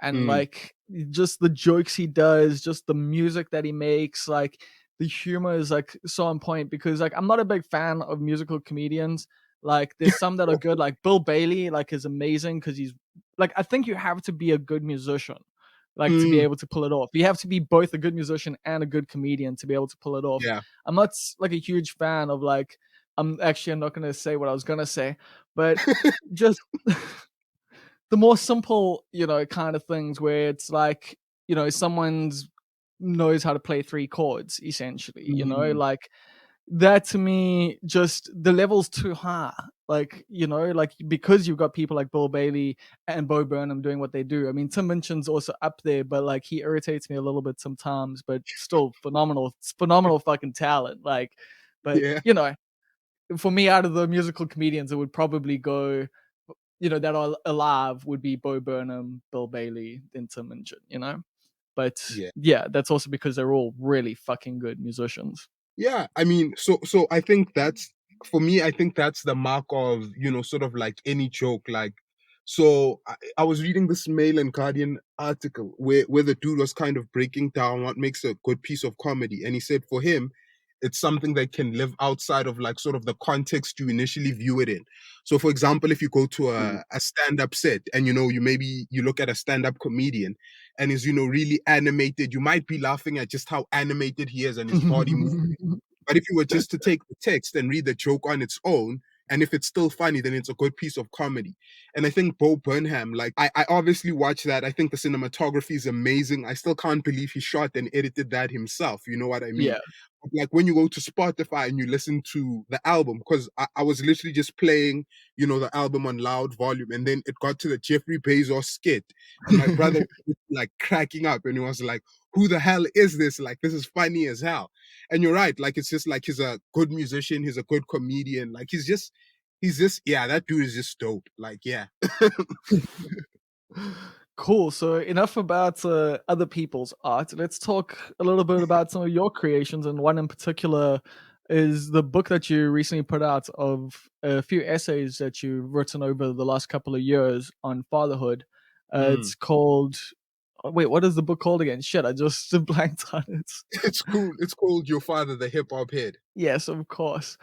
And mm. like just the jokes he does, just the music that he makes, like the humor is like so on point because like I'm not a big fan of musical comedians. Like there's some that are good, like Bill Bailey, like is amazing because he's like I think you have to be a good musician, like to be Mm, able to pull it off. You have to be both a good musician and a good comedian to be able to pull it off. yeah. I'm not like a huge fan of like I'm not gonna say what I was gonna say, but just the more simple, kind of things where it's like, someone's knows how to play three chords essentially, Mm, like that to me just the level's too high. Like, like because you've got people like Bill Bailey and Bo Burnham doing what they do. I mean, Tim Minchin's also up there, but like he irritates me a little bit sometimes, but still phenomenal. It's phenomenal fucking talent. Like, but yeah. for me out of the musical comedians, it would probably go that are alive would be Bo Burnham, Bill Bailey, then Tim Minchin. But Yeah. yeah, that's also because they're all really fucking good musicians. Yeah, I mean, so I think that's for me. I think that's the mark of sort of like any joke. Like, so I was reading this Mail and Guardian article where the dude was kind of breaking down what makes a good piece of comedy, and he said for him, it's something that can live outside of like sort of the context you initially view it in. So, for example, if you go to Mm. a stand-up set and you maybe you look at a stand-up comedian and is really animated, you might be laughing at just how animated he is and his body movement. But if you were just to take the text and read the joke on its own, and if it's still funny, then it's a good piece of comedy. And I think Bo Burnham, like I obviously watched that. I think the cinematography is amazing. I still can't believe he shot and edited that himself. You know what I mean? Yeah. Like when you go to Spotify and you listen to the album, because I was literally just playing, the album on loud volume, and then it got to the Jeffrey Bezos skit, and my brother was like cracking up, and he was like, "Who the hell is this? Like, this is funny as hell." And you're right, like it's just like he's a good musician, he's a good comedian, like he's just yeah, that dude is just dope. Like, yeah. Cool. So enough about other people's art. Let's talk a little bit about some of your creations, and one in particular is the book that you recently put out of a few essays that you've written over the last couple of years on fatherhood. Mm. It's called. Oh, wait, what is the book called again? Shit, I just blanked on it. It's cool. It's called Your Father, the Hip Hop Head. Yes, of course.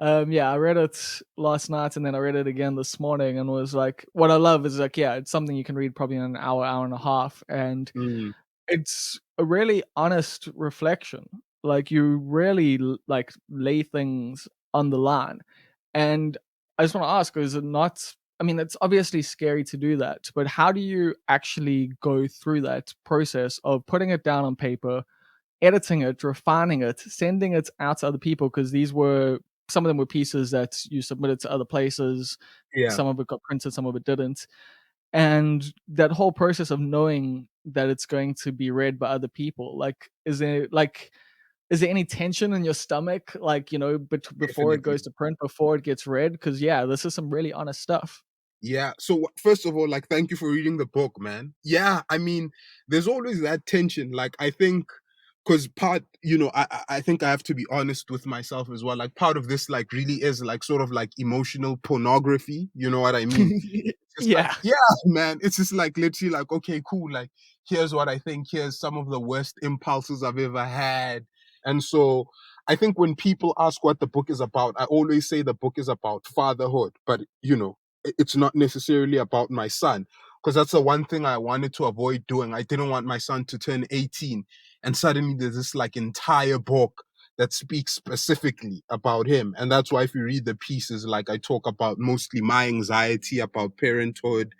Yeah, I read it last night and then I read it again this morning and was like, what I love is like, yeah, it's something you can read probably in an hour, hour and a half. And Mm. it's a really honest reflection. Like you really like lay things on the line. And I just want to ask, is it not, I mean, it's obviously scary to do that, but how do you actually go through that process of putting it down on paper, editing it, refining it, sending it out to other people? Because these were some of them were pieces that you submitted to other places. Yeah, Some of it got printed, some of it didn't. And that whole process of knowing that it's going to be read by other people, is there any tension in your stomach, like before it definitely. goes to print, before it gets read? Because yeah, this is some really honest stuff. Yeah. So first of all, like, thank you for reading the book, man. Yeah, I mean, there's always that tension. Like, I think because part, I think I have to be honest with myself as well. Like, part of this, like, really is like sort of like emotional pornography. You know what I mean? Just like, Yeah. yeah, man. It's just like literally like, okay, cool. Like, here's what I think. Here's some of the worst impulses I've ever had. And so I think when people ask what the book is about, I always say the book is about fatherhood. But it's not necessarily about my son, because that's the one thing I wanted to avoid doing. I didn't want my son to turn 18 and suddenly there's this like entire book that speaks specifically about him. And that's why if you read the pieces, like I talk about mostly my anxiety about parenthood,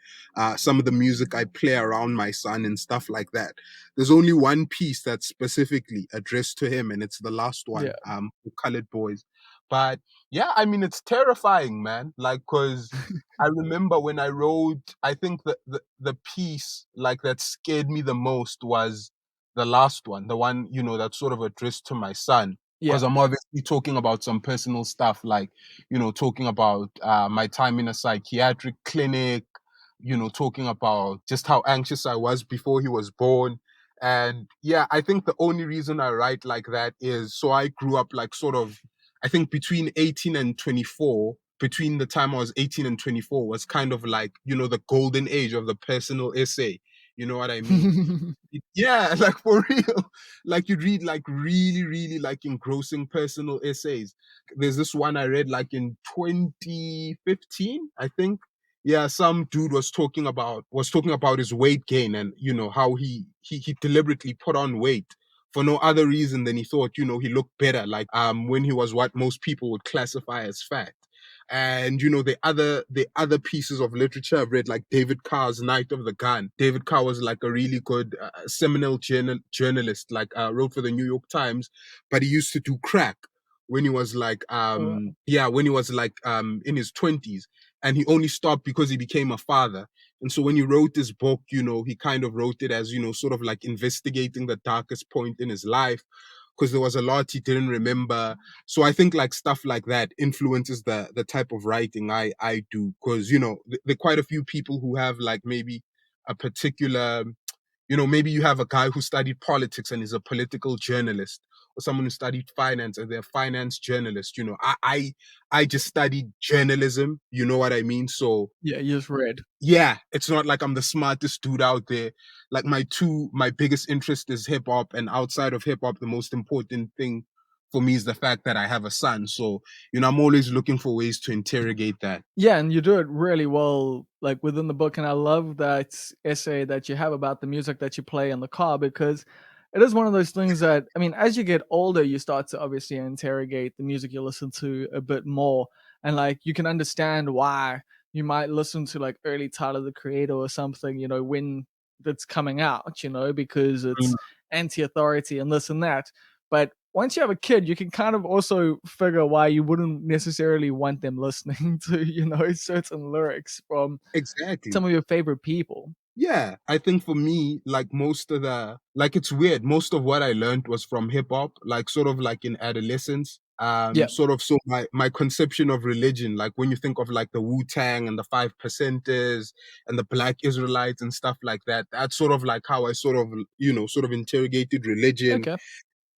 some of the music I play around my son and stuff like that. There's only one piece that's specifically addressed to him, and it's the last one, Yeah. Colored Boys. But yeah, I mean, it's terrifying, man. Like, cause I remember when I wrote, I think the piece like that scared me the most was the last one, the one, that's sort of addressed to my son. Because Yeah. I'm obviously talking about some personal stuff, like, talking about my time in a psychiatric clinic, talking about just how anxious I was before he was born. And yeah, I think the only reason I write like that is so I grew up like sort of I think between 18 and 24, between the time I was 18 and 24 was kind of like, the golden age of the personal essay. You know what I mean? Yeah, like for real. Like you'd read like really, really like engrossing personal essays. There's this one I read like in 2015, I think. Yeah, some dude was talking about his weight gain and how he deliberately put on weight for no other reason than he thought, he looked better, like when he was what most people would classify as fat. And the other pieces of literature I've read, like David Carr's Night of the Gun. David Carr was like a really good seminal journalist, like wrote for the New York Times, but he used to do crack when he was like Uh, in his 20s, and he only stopped because he became a father. And so when he wrote this book, he kind of wrote it as, sort of like investigating the darkest point in his life, because there was a lot he didn't remember. So I think like stuff like that influences the type of writing I do, because there are quite a few people who have like maybe a particular, maybe you have a guy who studied politics and is a political journalist, or someone who studied finance and they're a finance journalist. I just studied journalism, you know what I mean? So yeah, you just read. yeah, it's not like I'm the smartest dude out there. Like my biggest interest is hip hop, and outside of hip hop, the most important thing for me is the fact that I have a son. So, I'm always looking for ways to interrogate that. Yeah, and you do it really well, like within the book. And I love that essay that you have about the music that you play in the car, because it is one of those things that, I mean, as you get older, you start to obviously interrogate the music you listen to a bit more. And like you can understand why you might listen to like early Tyler the Creator or something, when that's coming out, because it's Mm. anti authority and this and that. But once you have a kid, you can kind of also figure why you wouldn't necessarily want them listening to, certain lyrics from Exactly. some of your favorite people. Yeah, I think for me, like it's weird. Most of what I learned was from hip hop, like sort of like in adolescence. Yeah. Sort of, so my conception of religion, like when you think of like the Wu-Tang and the Five Percenters and the Black Israelites and stuff like that, that's sort of like how I sort of, sort of interrogated religion. Okay.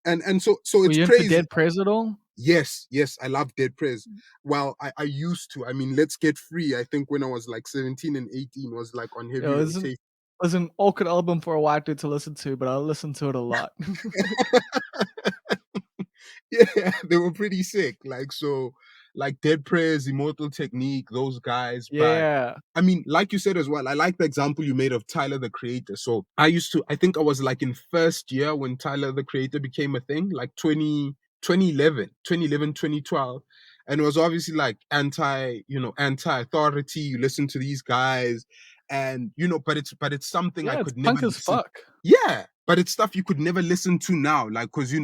And so Were it's you into crazy. Dead Prez at all? Yes, yes, I love Dead Prez. Well, I used to. I mean, Let's Get Free, I think when I was like 17 and 18 was like on It heavy rotation. was an awkward album for a white dude to listen to, but I listened to it a lot. Yeah, they were pretty sick. Like Dead Prayers, Immortal Technique, those guys. But Yeah. I mean, like you said as well, I like the example you made of Tyler the Creator. So I think I was like in first year when Tyler the Creator became a thing, like 2011, 2012. And it was obviously like anti-authority. You listen to these guys, and but it's something I Yeah, it's could never punk as listen. fuck. Yeah, but it's stuff you could never listen to now, like, because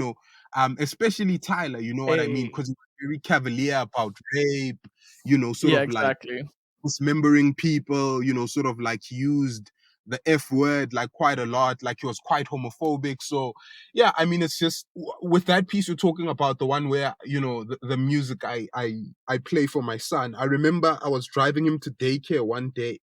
especially Tyler, you know what I mean, Hey. because he's very cavalier about rape, sort Yeah, of like exactly. dismembering people, sort of like he used the F word like quite a lot, like he was quite homophobic. So yeah, I mean, it's just with that piece you're talking about, the one where the music I play for my son. I remember I was driving him to daycare one day,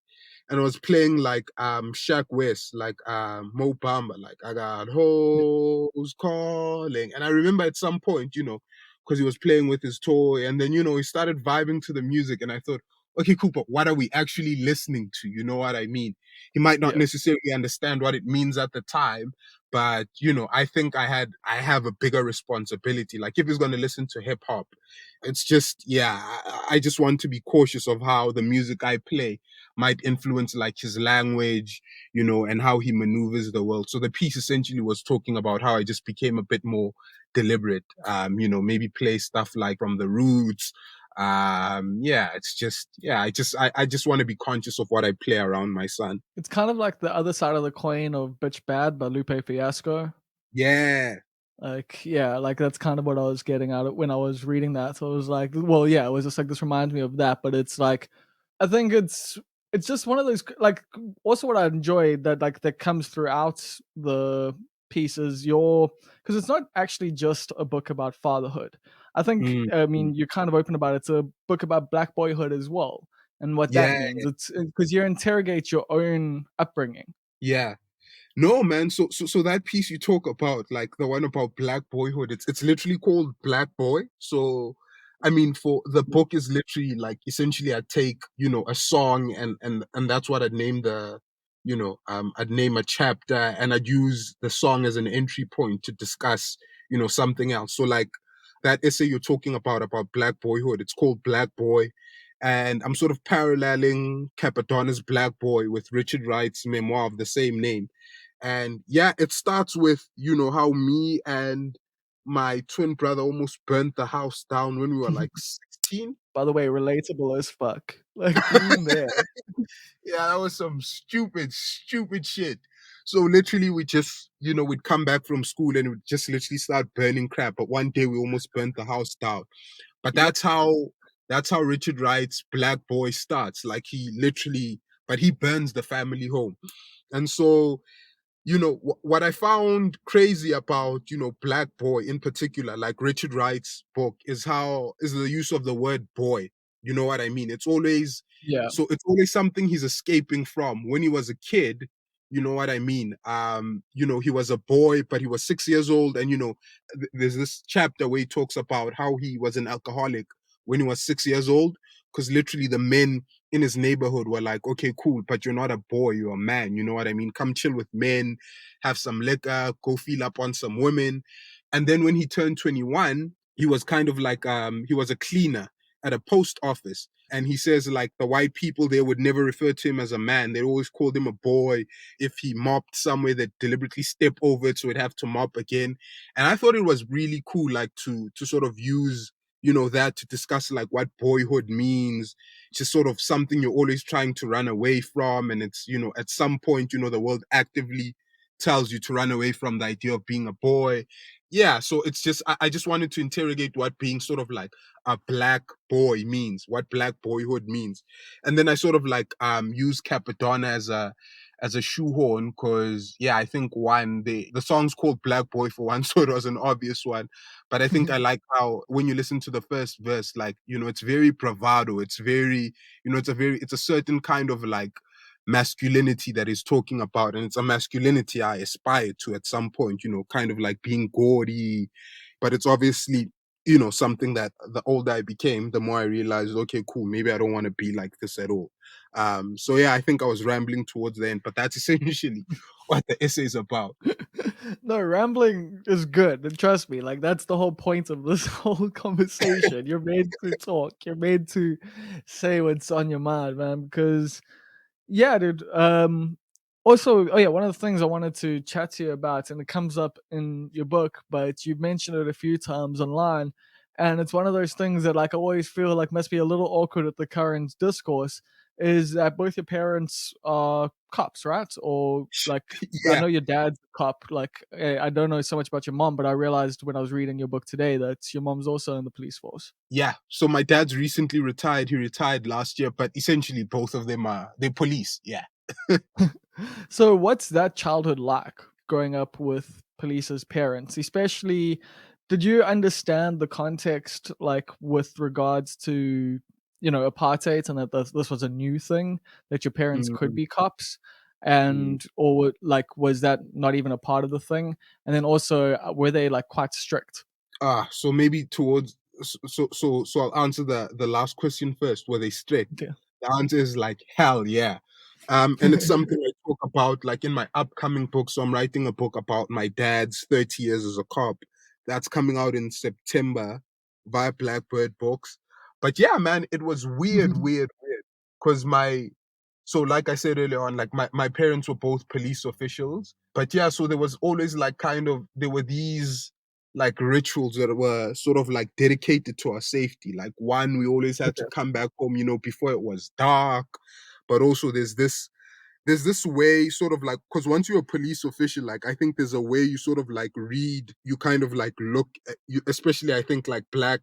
and I was playing like Shaq West, like Mo Bamba, like I got Yeah. hoes calling. And I remember at some point, because he was playing with his toy, and then he started vibing to the music, and I thought, okay, cool, but what are we actually listening to? You know what I mean? He might not Yeah. necessarily understand what it means at the time, but I think I have a bigger responsibility. Like if he's gonna listen to hip hop, it's just, yeah, I just want to be cautious of how the music I play might influence like his language, and how he maneuvers the world. So the piece essentially was talking about how I just became a bit more deliberate. Maybe play stuff like from the Roots. Yeah, it's just, yeah, I just want to be conscious of what I play around my son. It's kind of like the other side of the coin of Bitch Bad by Lupe Fiasco. Yeah. Like, yeah, like that's kind of what I was getting at it when I was reading that. So it was like, well, yeah, it was just like this reminds me of that, but it's like, I think it's just one of those like also what I enjoy that like that comes throughout the pieces your because it's not actually just a book about fatherhood. I think Mm, I mm. mean you're kind of open about it. It's a book about black boyhood as well and what that Yeah, means. It's because you interrogate your own upbringing. yeah. No, man. So that piece you talk about, like the one about black boyhood, it's literally called Black Boy. So I mean, for the book is literally like essentially I'd take, you know, a song and that's what I'd name the, you know, I'd name a chapter and I'd use the song as an entry point to discuss, you know, something else. So like that essay you're talking about Black boyhood, it's called Black Boy. And I'm sort of paralleling Capadona's Black Boy with Richard Wright's memoir of the same name. And yeah, it starts with, you know, how me and my twin brother almost burnt the house down when we were like 16. By the way, relatable as fuck. Like, being there. Yeah, that was some stupid shit. So literally we just, you know, we'd come back from school and we'd just literally start burning crap. But one day we almost burnt the house down. But Yep. that's how Richard Wright's Black Boy starts. Like he literally, but he burns the family home. And so, you know, what I found crazy about, you know, Black Boy in particular, like Richard Wright's book, is the use of the word boy. You know what I mean? Yeah. It's always something he's escaping from. When he was a kid, you know what I mean? You know, he was a boy, but he was 6 years old, and you know, there's this chapter where he talks about how he was an alcoholic when he was 6 years old, because literally the men in his neighborhood were like, okay, cool, but you're not a boy, you're a man. You know what I mean? Come chill with men, have some liquor, go feel up on some women. And then when he turned 21, he was kind of like, he was a cleaner at a post office. And he says like the white people there would never refer to him as a man. They always called him a boy. If he mopped somewhere, they'd deliberately step over it so he'd have to mop again. And I thought it was really cool, like to sort of use, you know, that to discuss like what boyhood means. It's just sort of something you're always trying to run away from. And it's, you know, at some point, you know, the world actively tells you to run away from the idea of being a boy. Yeah, so it's just I just wanted to interrogate what being sort of like a black boy means, what black boyhood means. And then I sort of like use Capadonna as a shoehorn because yeah, I think one the song's called Black Boy for one, so it was an obvious one. But I think I like how when you listen to the first verse, like, you know, it's very bravado, it's very, you know, it's a certain kind of like masculinity that he's talking about, and it's a masculinity I aspire to at some point, you know, kind of like being gaudy, but it's obviously, you know, something that the older I became, the more I realized, okay, cool, maybe I don't want to be like this at all. So yeah, I think I was rambling towards the end, but that's essentially what the essay is about. No, rambling is good. And trust me, like that's the whole point of this whole conversation. You're made to talk. You're made to say what's on your mind, man. Because yeah, dude. Also, oh yeah, one of the things I wanted to chat to you about, and it comes up in your book, but you've mentioned it a few times online, and it's one of those things that like I always feel like must be a little awkward at the current discourse. Is that both your parents are cops, right? Or like I Yeah, know your dad's a cop. Like I don't know so much about your mom, but I realized when I was reading your book today that your mom's also in the police force. yeah. So my dad's recently retired. He retired last year, but essentially both of them they police. Yeah. So, what's that childhood like growing up with police as parents? Especially, did you understand the context, like with regards to, apartheid and that this was a new thing that your parents could Mm, be cops? mm. And, or like, was that not even a part of the thing? And then also, were they like quite strict? So maybe towards so I'll answer the last question first. Were they strict? Yeah. The answer is like hell yeah. And it's something I talk about like in my upcoming book. So I'm writing a book about my dad's 30 years as a cop. That's coming out in September via Blackbird Books. But yeah, man, it was weird. Because so like I said earlier on, like my parents were both police officials. But yeah, so there was always like there were these like rituals that were sort of like dedicated to our safety. Like one, we always had to Okay. come back home, you know, before it was dark. But also there's this way sort of like because once you're a police official, like I think there's a way you sort of like read, you kind of like look at you, especially I think like black,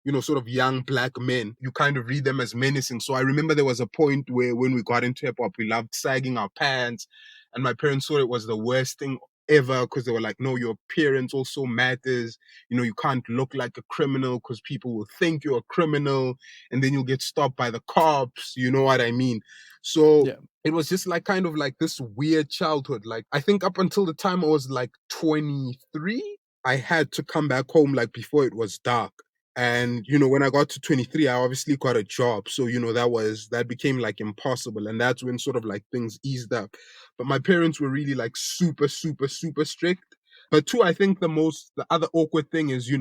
you know, sort of young black men, you kind of read them as menacing. So I remember there was a point where when we got into hip hop, we loved sagging our pants. And my parents thought it was the worst thing ever because they were like, no, your appearance also matters. You know, you can't look like a criminal because people will think you're a criminal and then you'll get stopped by the cops. You know what I mean? So Yeah. it was just like kind of like this weird childhood. Like I think up until the time I was like 23, I had to come back home like before it was dark. And when I got to 23, I obviously got a job. So that became like impossible, and that's when sort of like things eased up. But my parents were really like super super super strict. But two, I think the other awkward thing is,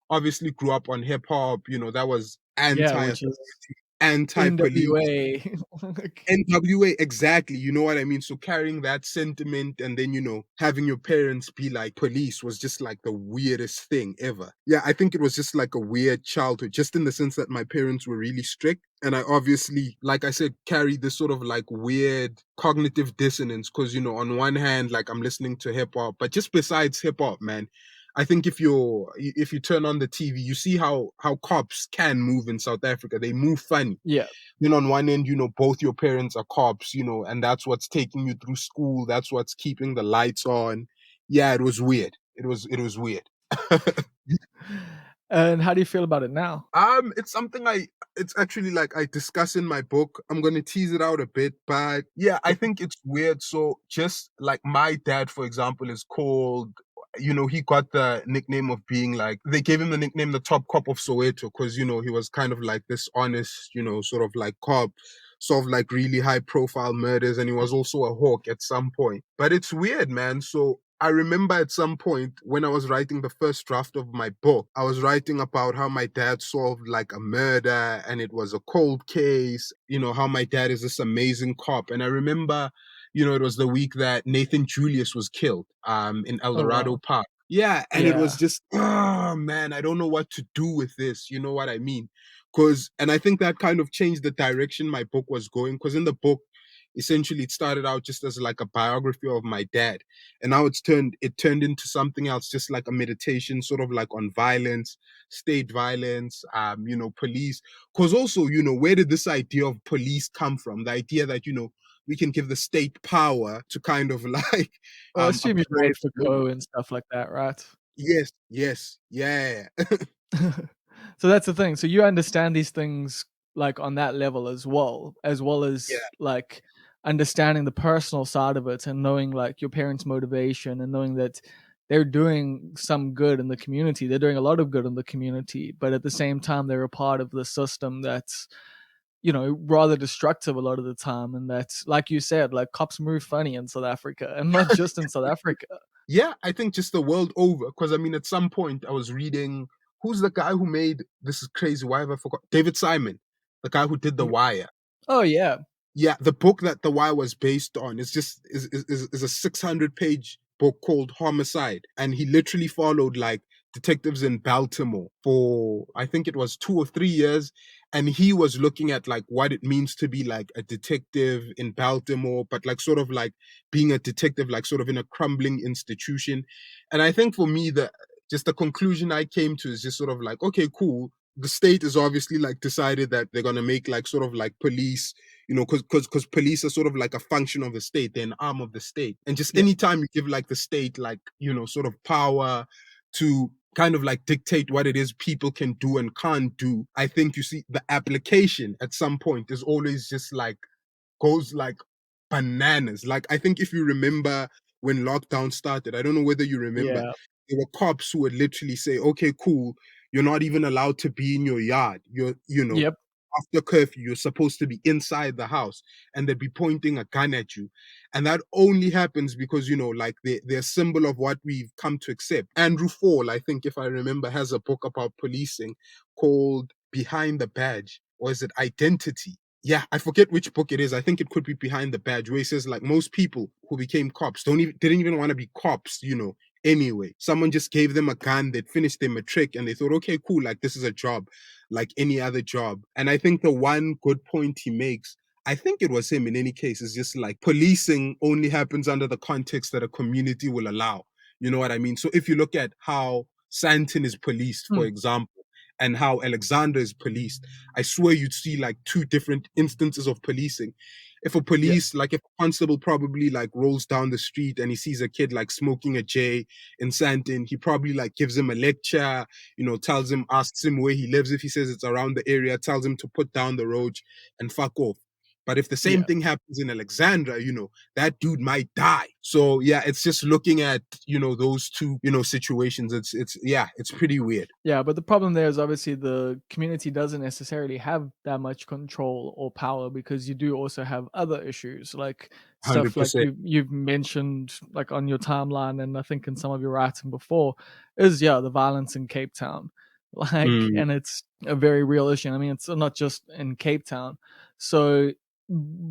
obviously grew up on hip hop. That was Yeah, anti which is anti-police. NWA. NWA, exactly. You know what I mean? So carrying that sentiment and then, having your parents be like police was just like the weirdest thing ever. Yeah, I think it was just like a weird childhood, just in the sense that my parents were really strict. And I obviously, like I said, carried this sort of like weird cognitive dissonance because, on one hand, like I'm listening to hip hop, but just besides hip hop, man, I think if you turn on the TV, you see how cops can move in South Africa. They move funny. Yeah. On one end, both your parents are cops, and that's what's taking you through school. That's what's keeping the lights on. Yeah, it was weird. It was weird. And how do you feel about it now? It's something it's actually like I discuss in my book. I'm gonna tease it out a bit, but yeah, I think it's weird. So just like my dad, for example, is called, he got the nickname of being like, they gave him the nickname the top cop of Soweto because, he was kind of like this honest, sort of like cop, sort of like really high profile murders. And he was also a hawk at some point. But it's weird, man. So I remember at some point when I was writing the first draft of my book, I was writing about how my dad solved like a murder and it was a cold case, how my dad is this amazing cop. And I remember, it was the week that Nathan Julius was killed in El Oh Dorado wow. Park. Yeah, and it was Yeah. just, oh man, I don't know what to do with this. You know what I mean? And I think that kind of changed the direction my book was going. Because in the book, essentially, it started out just as like a biography of my dad, and now it turned into something else, just like a meditation, sort of like on violence, state violence, police. Because also, where did this idea of police come from? The idea that we can give the state power to kind of like Well, I assume you absorb write for slavery. Co and stuff like that, right? Yes, yes, yeah. So that's the thing. So you understand these things like on that level as well Yeah, as like understanding the personal side of it and knowing like your parents' motivation and knowing that they're doing some good in the community. They're doing a lot of good in the community, but at the same time they're a part of the system that's rather destructive a lot of the time, and that's like you said, like cops move funny in South Africa and not just in South Africa. yeah, I think just the world over. Because I mean, at some point I was reading, who's the guy who made, this is crazy, why have I forgot? David Simon, the guy who did The Wire. Oh yeah. Yeah, the book that The Wire was based on is a 600-page book called Homicide, and he literally followed like detectives in Baltimore for, I think it was 2 or 3 years, and he was looking at like what it means to be like a detective in Baltimore, but like sort of like being a detective like sort of in a crumbling institution. And I think for me, the conclusion I came to is just sort of like, okay, cool. The state is obviously like decided that they're gonna make like sort of like police, because police are sort of like a function of the state, they're an arm of the state. And just Yeah. anytime you give like the state like, sort of power to kind of like dictate what it is people can do and can't do, I think you see the application at some point is always just like goes like bananas. Like I think if you remember when lockdown started, I don't know whether you remember, Yeah. there were cops who would literally say, "Okay, cool, you're not even allowed to be in your yard. Yep. After curfew, you're supposed to be inside the house," and they'd be pointing a gun at you. And that only happens because, like they're a symbol of what we've come to accept. Andrew Fall, I think, if I remember, has a book about policing called Behind the Badge, or is it Identity? Yeah, I forget which book it is. I think it could be Behind the Badge, where he says like most people who became cops didn't even want to be cops, anyway. Someone just gave them a gun, they'd finished their matric, and they thought, okay, cool, like this is a job, like any other job. And I think the one good point he makes, I think it was him in any case, is just like policing only happens under the context that a community will allow. You know what I mean? So if you look at how Santon is policed, for Hmm. example, and how Alexander is policed, I swear you'd see like two different instances of policing. If a Yeah. police, like if a constable probably like rolls down the street and he sees a kid like smoking a J in Santon, he probably like gives him a lecture, tells him, asks him where he lives. If he says it's around the area, tells him to put down the roach and fuck off. But if the same Yeah. thing happens in Alexandra, that dude might die. So yeah, it's just looking at, those two, situations. It's pretty weird. Yeah, but the problem there is obviously the community doesn't necessarily have that much control or power, because you do also have other issues, like stuff like 100%. you've mentioned like on your timeline, and I think in some of your writing before, is the violence in Cape Town. Like, Mm, and it's a very real issue. I mean, it's not just in Cape Town. So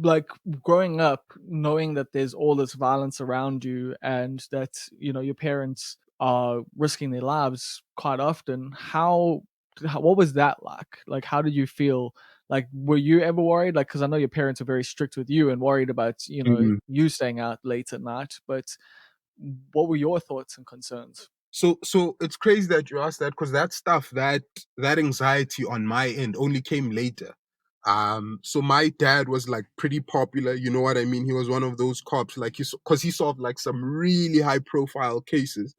like growing up knowing that there's all this violence around you, and that your parents are risking their lives quite often, what was that like how did you feel? Like, were you ever worried, like, because I know your parents are very strict with you and worried about mm. you staying out late at night, but what were your thoughts and concerns? So it's crazy that you asked that, because that stuff, that anxiety on my end only came later. So my dad was like pretty popular, you know what I mean? He was one of those cops, like because he solved like some really high profile cases.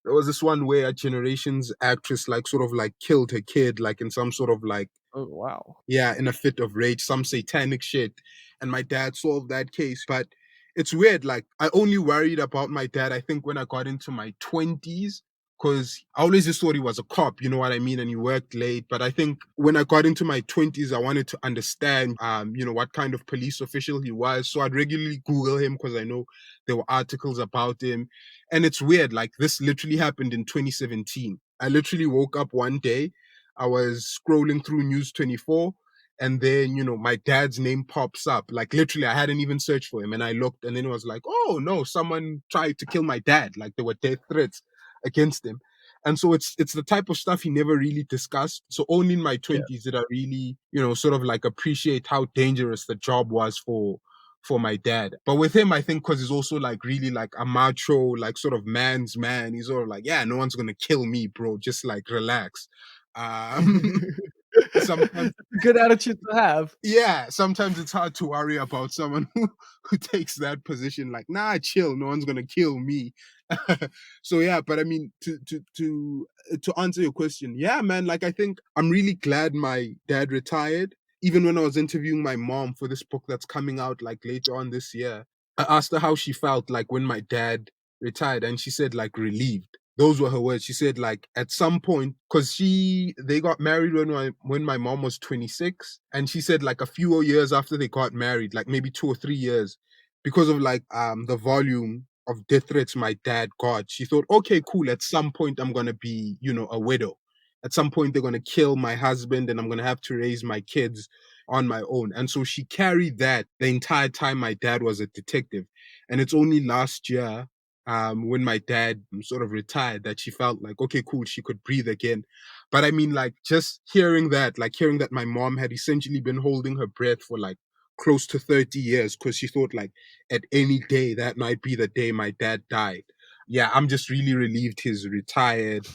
There was this one where a Generations actress like sort of like killed her kid, like in some sort of like, Oh, wow. yeah, in a fit of rage, some satanic shit. And my dad solved that case. But it's weird. Like, I only worried about my dad, I think, when I got into my 20s, because I always just thought he was a cop, you know what I mean? And he worked late. But I think when I got into my 20s, I wanted to understand, what kind of police official he was. So I'd regularly Google him, because I know there were articles about him. And it's weird. Like, this literally happened in 2017. I literally woke up one day, I was scrolling through News 24, and then, my dad's name pops up. Like, literally, I hadn't even searched for him. And I looked, and then it was like, oh no, someone tried to kill my dad. Like, there were death threats against him. And so it's the type of stuff he never really discussed. So only in my Yeah. 20s did I really, sort of like appreciate how dangerous the job was for my dad. But with him, I think because he's also like really like a macho, like sort of man's man. He's sort of like, yeah, no one's gonna kill me, bro. Just like relax. Um, sometimes, It's a good attitude to have. yeah, sometimes it's hard to worry about someone who takes that position. Like, nah, chill. No one's gonna kill me. So yeah, but I mean, to answer your question, yeah, man. Like, I think I'm really glad my dad retired. Even when I was interviewing my mom for this book that's coming out like later on this year, I asked her how she felt like when my dad retired, and she said like relieved. Those were her words. She said like at some point, because they got married when my mom was 26, and she said like a few years after they got married, like maybe 2 or 3 years, because of like the volume of death threats my dad got, she thought, okay, cool. At some point, I'm gonna be, a widow. At some point, they're gonna kill my husband, and I'm gonna have to raise my kids on my own. And so she carried that the entire time my dad was a detective. And it's only last year, when my dad sort of retired, that she felt like, okay, cool, she could breathe again. But I mean, like, just hearing that, my mom had essentially been holding her breath for like close to 30 years, because she thought like at any day that might be the day my dad died. Yeah, I'm just really relieved he's retired.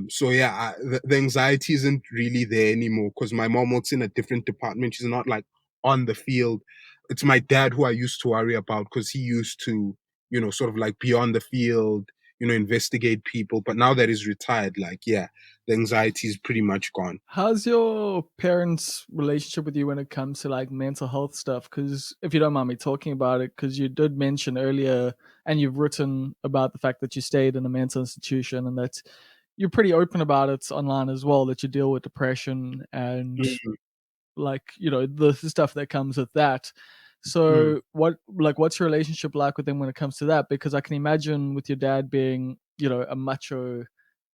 So yeah, the anxiety isn't really there anymore, because my mom works in a different department. She's not like on the field. It's my dad who I used to worry about, because he used to, sort of like be on the field, investigate people. But now that he's retired, like, yeah, the anxiety is pretty much gone. How's your parents' relationship with you when it comes to like mental health stuff? Because if you don't mind me talking about it, because you did mention earlier, and you've written about the fact that you stayed in a mental institution, and that you're pretty open about it online as well, that you deal with depression and Mm, like the stuff that comes with that. mm. So what's your relationship like with them when it comes to that? Because I can imagine with your dad being a macho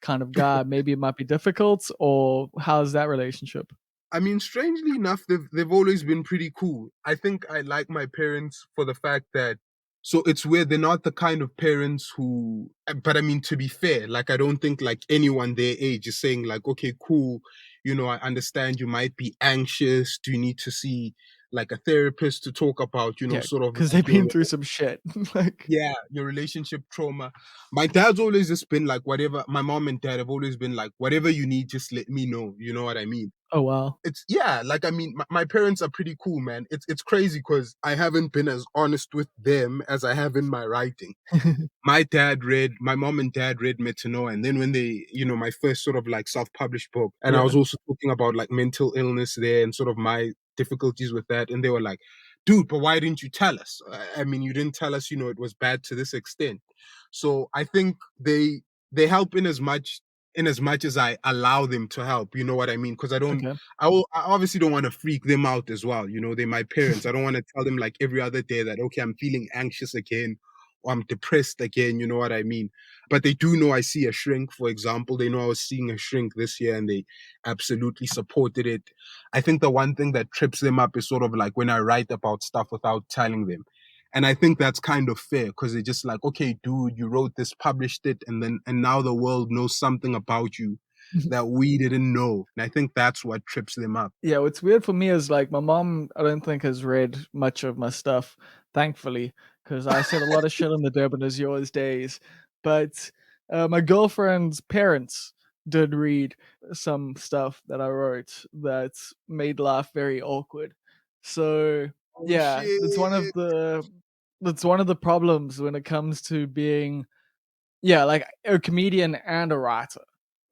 kind of guy, maybe it might be difficult. Or how's that relationship? I mean, strangely enough, they've always been pretty cool. I think I like my parents for the fact that, so it's weird, they're not the kind of parents who, but I mean, to be fair, like, I don't think like anyone their age is saying like, okay, cool, I understand you might be anxious. Do you need to see like a therapist to talk about, Yeah, sort of because like they've been through some shit. Like, your relationship trauma. My dad's always just been like, whatever. My mom and dad have always been like, whatever you need, just let me know. You know what I mean? oh wow. It's, yeah, like, I mean, my parents are pretty cool, man. It's crazy, because I haven't been as honest with them as I have in my writing. My mom and dad read Metanoia, and then when they, my first sort of like self-published book, and I Yeah. was also talking about like mental illness there, and sort of my difficulties with that, and they were like, dude, but why didn't you tell us? I mean, you didn't tell us, it was bad to this extent. So I think they help in as much as I allow them to help. You know what I mean? Because Okay. I obviously don't want to freak them out as well. They're my parents. I don't want to tell them like every other day that, okay, I'm feeling anxious again or I'm depressed again. You know what I mean? But they do know I see a shrink, for example. They know I was seeing a shrink this year and they absolutely supported it. I think the one thing that trips them up is sort of like when I write about stuff without telling them. And I think that's kind of fair because they're just like, okay, dude, you wrote this, published it, and now the world knows something about you that we didn't know. And I think that's what trips them up. Yeah, what's weird for me is like my mom, I don't think has read much of my stuff, thankfully, because I said a lot of shit in the Durban is yours days. But my girlfriend's parents did read some stuff that I wrote that made life very awkward. So Oh yeah, shit. that's one of the problems when it comes to being, yeah, like a comedian and a writer.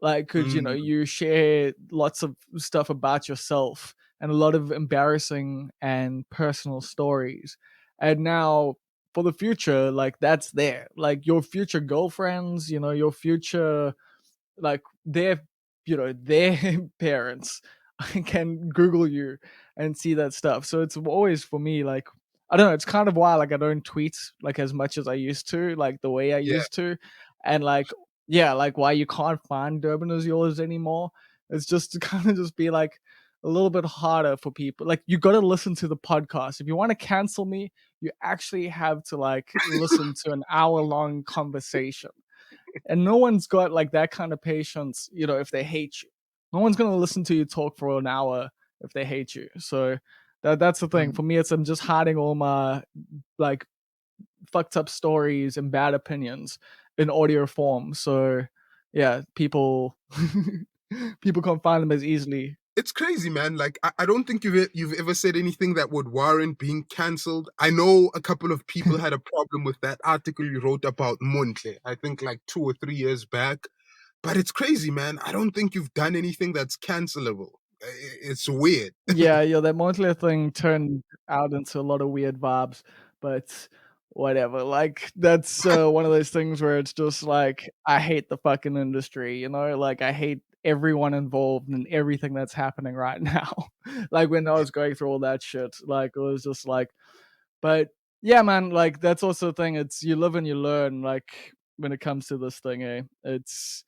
Like, cause Mm, you share lots of stuff about yourself and a lot of embarrassing and personal stories. And now for the future, like that's there. Like your future girlfriends, your future, like their parents can Google you and see that stuff. So it's always for me like, I don't know, it's kind of why like I don't tweet like as much as I used to, like the way I yeah. used to. And like, yeah, like why you can't find Durban is yours anymore. It's just to kind of just be like a little bit harder for people. Like you gotta listen to the podcast. If you want to cancel me, you actually have to like listen to an hour-long conversation, and no one's got like that kind of patience, if they hate you. No one's gonna listen to you talk for an hour if they hate you. So that's the thing. Mm. For me, it's I'm just hiding all my like fucked up stories and bad opinions in audio form. So yeah, people people can't find them as easily. It's crazy, man. Like I don't think you've ever said anything that would warrant being cancelled. I know a couple of people had a problem with that article you wrote about Montle. I think like 2 or 3 years back. But it's crazy, man. I don't think you've done anything that's cancelable. It's weird. Yeah, that Montclair thing turned out into a lot of weird vibes, but whatever. Like that's one of those things where it's just like I hate the fucking industry, Like I hate everyone involved and everything that's happening right now. Like when I was going through all that shit, like it was just like, but yeah, man, like that's also the thing. It's you live and you learn. Like when it comes to this thing, it's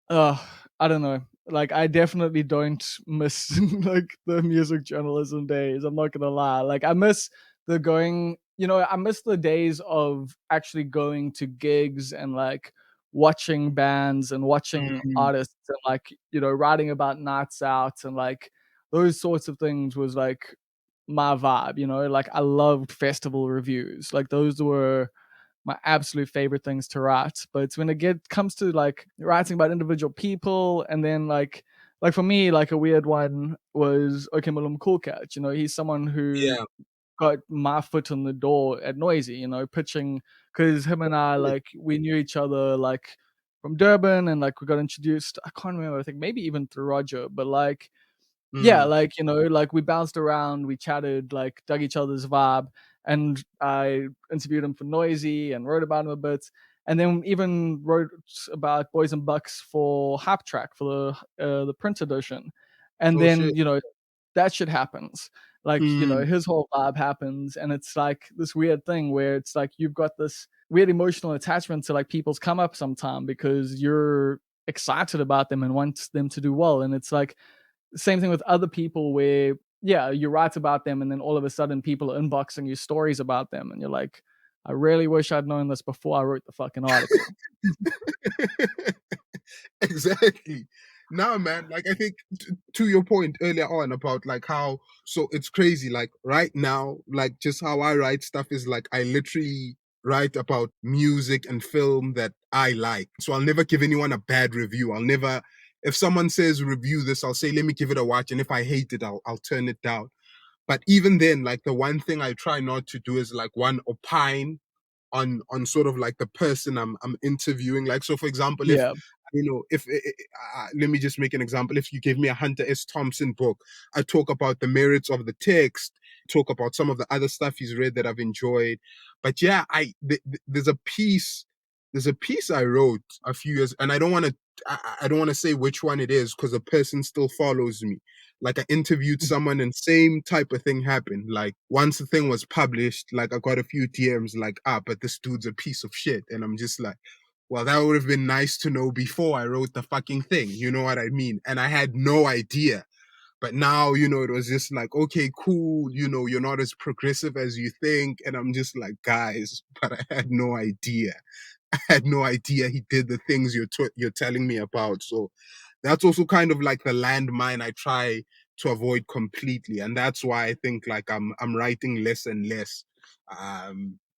uh, I don't know. Like I definitely don't miss like the music journalism days. I'm not gonna lie. Like I miss the going, I miss the days of actually going to gigs and like watching bands and watching Mm, artists and like, writing about nights out and like those sorts of things was like my vibe, like I loved festival reviews. Like those were my absolute favorite things to write. But it's when comes to like writing about individual people, and then like for me, like a weird one was Okemulum Coolcat. He's someone who yeah. got my foot in the door at Noisy. Pitching because him and I like we knew each other like from Durban, and like we got introduced. I can't remember. I think maybe even through Roger, but like yeah, Mm, like, like we bounced around, we chatted, like dug each other's vibe, and I interviewed him for Noisy and wrote about him a bit, and then even wrote about Boys and Bucks for Hype Track for the print edition, and oh then shit. that shit happens. Like Mm, his whole vibe happens, and it's like this weird thing where it's like you've got this weird emotional attachment to like people's come up sometime because you're excited about them and want them to do well, and it's like same thing with other people where yeah, you write about them and then all of a sudden people are inboxing you stories about them and you're like, I really wish I'd known this before I wrote the fucking article. exactly. Now, man, like I think to your point earlier on about like how so it's crazy. Like right now, like just how I write stuff is like I literally write about music and film that I like. So I'll never give anyone a bad review. I'll never if someone says review this, I'll say let me give it a watch, and if I hate it, I'll turn it down. But even then, like the one thing I try not to do is like one opine on sort of like the person I'm interviewing. Like so, for example, if Yeah. if let me just make an example. If you give me a Hunter S. Thompson book, I talk about the merits of the text, talk about some of the other stuff he's read that I've enjoyed. But yeah, there's a piece I wrote a few years, and I don't want to say which one it is because the person still follows me. Like I interviewed someone and same type of thing happened. Like once the thing was published, like I got a few DMs like, but this dude's a piece of shit. And I'm just like, well, that would have been nice to know before I wrote the fucking thing. You know what I mean? And I had no idea. But now, it was just like, okay, cool. You're not as progressive as you think. And I'm just like, guys, but I had no idea. I had no idea he did the things you're telling me about. So that's also kind of like the landmine I try to avoid completely. And that's why I think like I'm writing less and less.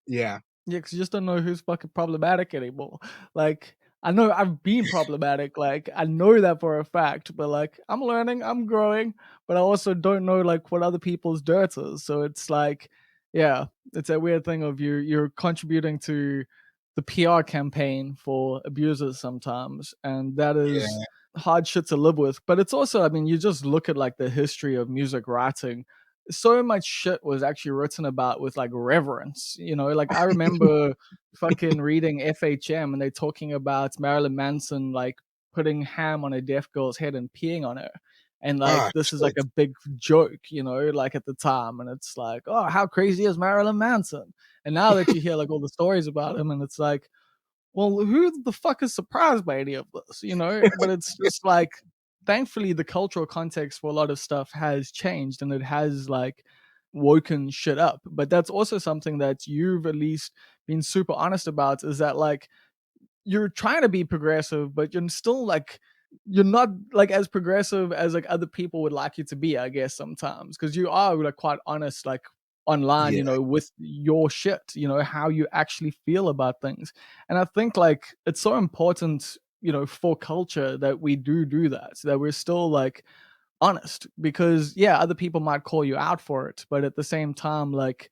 Yeah. Yeah, because you just don't know who's fucking problematic anymore. Like, I know I've been problematic. Like, I know that for a fact. But like, I'm learning, I'm growing. But I also don't know like what other people's dirt is. So it's like, yeah, it's a weird thing of you're contributing to the PR campaign for abusers sometimes, and that is Yeah. hard shit to live with. But it's also, I mean, you just look at like the history of music writing, so much shit was actually written about with like reverence. Like I remember fucking reading FHM and they talking about Marilyn Manson like putting ham on a deaf girl's head and peeing on her. And like this is like Shit. a big joke, like at the time. And it's like, oh, how crazy is Marilyn Manson? And now that you hear like all the stories about him, and it's like, well, who the fuck is surprised by any of this? But it's just like, thankfully, the cultural context for a lot of stuff has changed and it has like woken shit up. But that's also something that you've at least been super honest about, is that like you're trying to be progressive, but you're still like, you're not like as progressive as like other people would like you to be, I guess, sometimes, because you are like quite honest, like online, Yeah. with your shit, how you actually feel about things. And I think like it's so important, for culture, that we do that, so that we're still like honest, because yeah, other people might call you out for it, but at the same time, like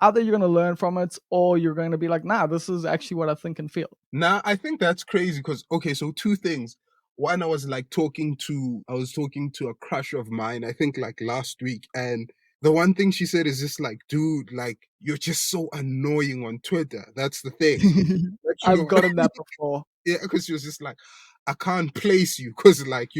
either you're going to learn from it or you're going to be like, nah, this is actually what I think and feel. Nah, I think that's crazy because okay, so two things. One, I was talking to a crush of mine, I think like last week, and the one thing she said is just like, dude, like you're just so annoying on Twitter. That's the thing. Like, I've gotten that before. yeah, because she was just like, I can't place you because like,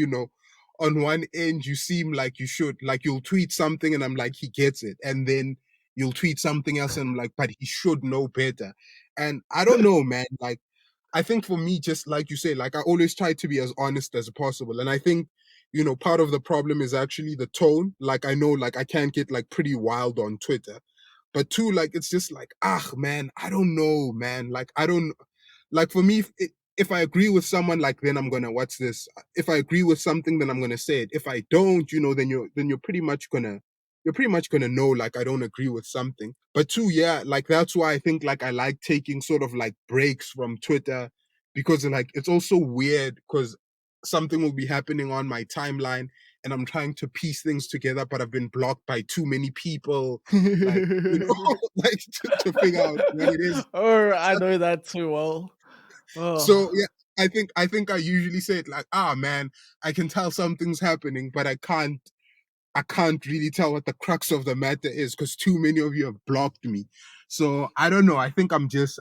on one end you seem like you should, like you'll tweet something and I'm like, he gets it. And then you'll tweet something else and I'm like, but he should know better. And I don't know, man. Like I think for me, just like you say, like I always try to be as honest as possible. And I think, part of the problem is actually the tone. Like I know, like I can get like pretty wild on Twitter. But two, like it's just like, man, I don't know, man. Like I don't like for me, if I agree with someone, like then I'm gonna what's this? If I agree with something, then I'm gonna say it. If I don't, then you're pretty much gonna know like I don't agree with something. But two, yeah, like that's why I think like I like taking sort of like breaks from Twitter because like it's also weird because something will be happening on my timeline and I'm trying to piece things together, but I've been blocked by too many people, like like to figure out what it is. Oh, I know that too well. So Oh. yeah, I think I usually say it like, man, I can tell something's happening, but I can't really tell what the crux of the matter is because too many of you have blocked me. So I don't know. I think I'm just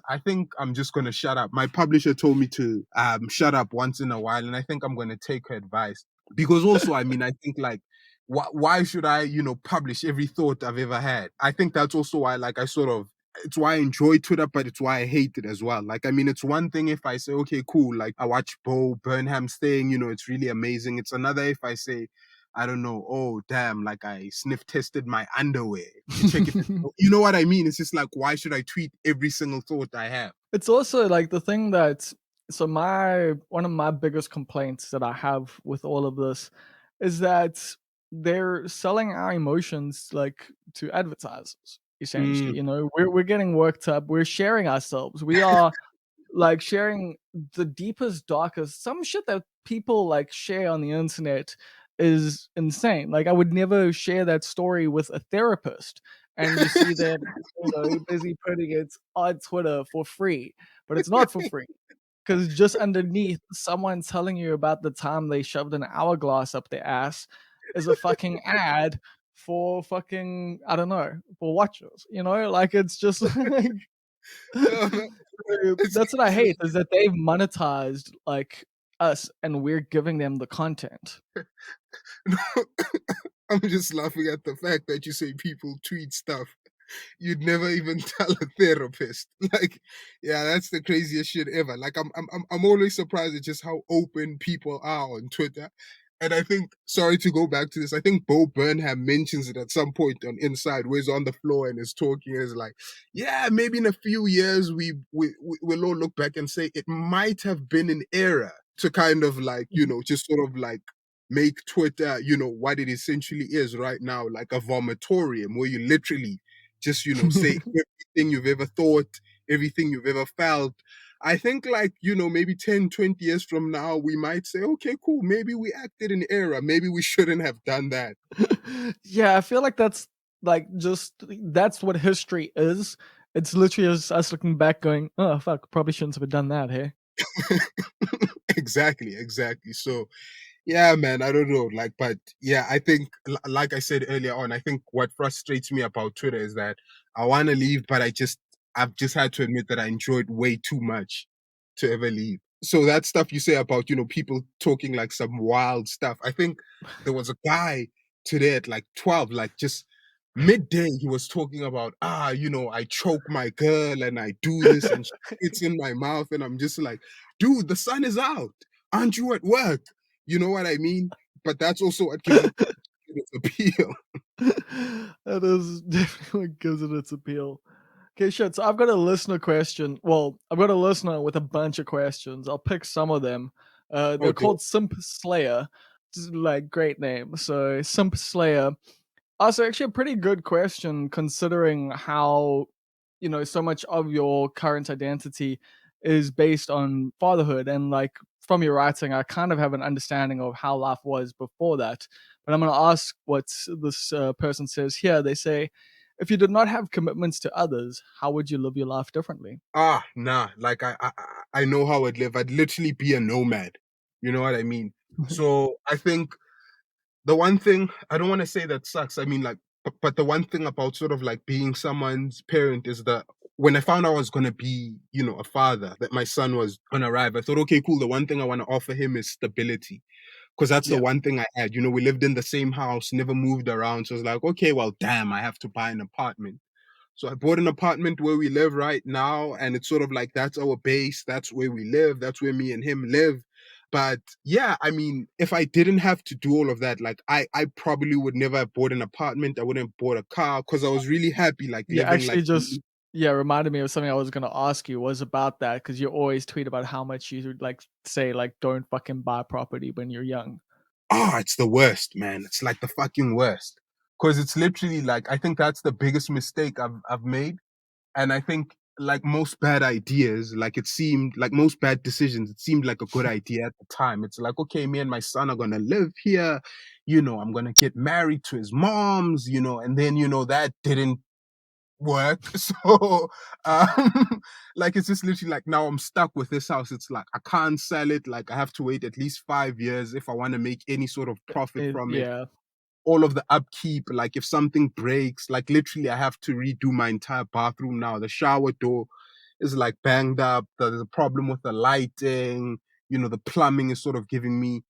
gonna shut up. My publisher told me to shut up once in a while, and I think I'm gonna take her advice. Because also, I mean, I think like why should I, publish every thought I've ever had? I think that's also why like I sort of it's why I enjoy Twitter, but it's why I hate it as well. Like, I mean, it's one thing if I say, okay, cool, like I watch Bo Burnham's thing, it's really amazing. It's another if I say, I don't know, oh damn, like I sniff tested my underwear to check if you know what I mean? It's just like why should I tweet every single thought I have? It's also like the thing that, so my one of my biggest complaints that I have with all of this is that they're selling our emotions like to advertisers, essentially. Mm. We're getting worked up, we're sharing ourselves, we are like sharing the deepest, darkest, some shit that people like share on the internet is insane. Like I would never share that story with a therapist, and you see them, busy putting it on Twitter for free, but it's not for free. because just underneath someone telling you about the time they shoved an hourglass up their ass is a fucking ad for fucking, I don't know, for watches, like it's just like No, no, it's that's what I hate, is that they've monetized like us and we're giving them the content. no, I'm just laughing at the fact that you say people tweet stuff you'd never even tell a therapist. Like, yeah, that's the craziest shit ever. Like, I'm always surprised at just how open people are on Twitter. And I think, sorry to go back to this, I think Bo Burnham mentions it at some point on Inside, where he's on the floor and is talking. And is like, yeah, maybe in a few years we'll all look back and say it might have been an era to kind of like, just sort of like make Twitter, what it essentially is right now, like a vomitorium where you literally just say everything you've ever thought, everything you've ever felt. I think like maybe 10, 20 years from now we might say, okay, cool, maybe we acted in error, maybe we shouldn't have done that. Yeah, I feel like that's that's what history is. It's literally just us looking back going, oh fuck, probably shouldn't have done that here. Exactly. So yeah, man, I don't know. Like, but yeah, I think, like I said earlier on, I think what frustrates me about Twitter is that I want to leave, but I've just had to admit that I enjoyed way too much to ever leave. So that stuff you say about, people talking like some wild stuff. I think there was a guy today at like 12, like just midday, he was talking about, I choke my girl and I do this and it's in my mouth. And I'm just like, dude, the sun is out. Aren't you at work? You know what I mean? But that's also what gives it its appeal. That is definitely what gives it its appeal. Okay, shit. So I've got a listener question. Well, I've got a listener with a bunch of questions. I'll pick some of them. Oh, They're called Simp Slayer. Just, like, great name. So Simp Slayer. Also, actually, a pretty good question considering how, so much of your current identity is based on fatherhood. And like from your writing, I kind of have an understanding of how life was before that. But I'm going to ask what this person says here. They say, if you did not have commitments to others, how would you live your life differently? nah. Like I know how I'd live. I'd literally be a nomad. You know what I mean? So I think the one thing I don't want to say that sucks. I mean, like, but the one thing about sort of like being someone's parent is that when I found out I was gonna be, a father, that my son was gonna arrive, I thought, okay, cool. The one thing I want to offer him is stability, because that's the Yeah. one thing I had. We lived in the same house, never moved around. So I was like, okay, well, damn, I have to buy an apartment. So I bought an apartment where we live right now, and it's sort of like that's our base. That's where we live. That's where me and him live. But yeah, I mean, if I didn't have to do all of that, like I probably would never have bought an apartment. I wouldn't have bought a car because I was really happy, like Yeah, living actually like. just yeah, reminded me of something I was gonna ask you was about that because you always tweet about how much you would like say like don't fucking buy property when you're young. It's the worst, man. It's like the fucking worst. Because it's literally like I think that's the biggest mistake I've made. And I think like most bad ideas, like it seemed like most bad decisions, it seemed like a good idea at the time. It's like, okay, me and my son are gonna live here, I'm gonna get married to his mom's, and then that didn't work. So like it's just literally like now I'm stuck with this house. It's like I can't sell it, like I have to wait at least 5 years if I want to make any sort of profit from it. Yeah, All of the upkeep, like if something breaks, like literally I have to redo my entire bathroom now. The shower door is like banged up. There's a problem with the lighting. The plumbing is sort of giving me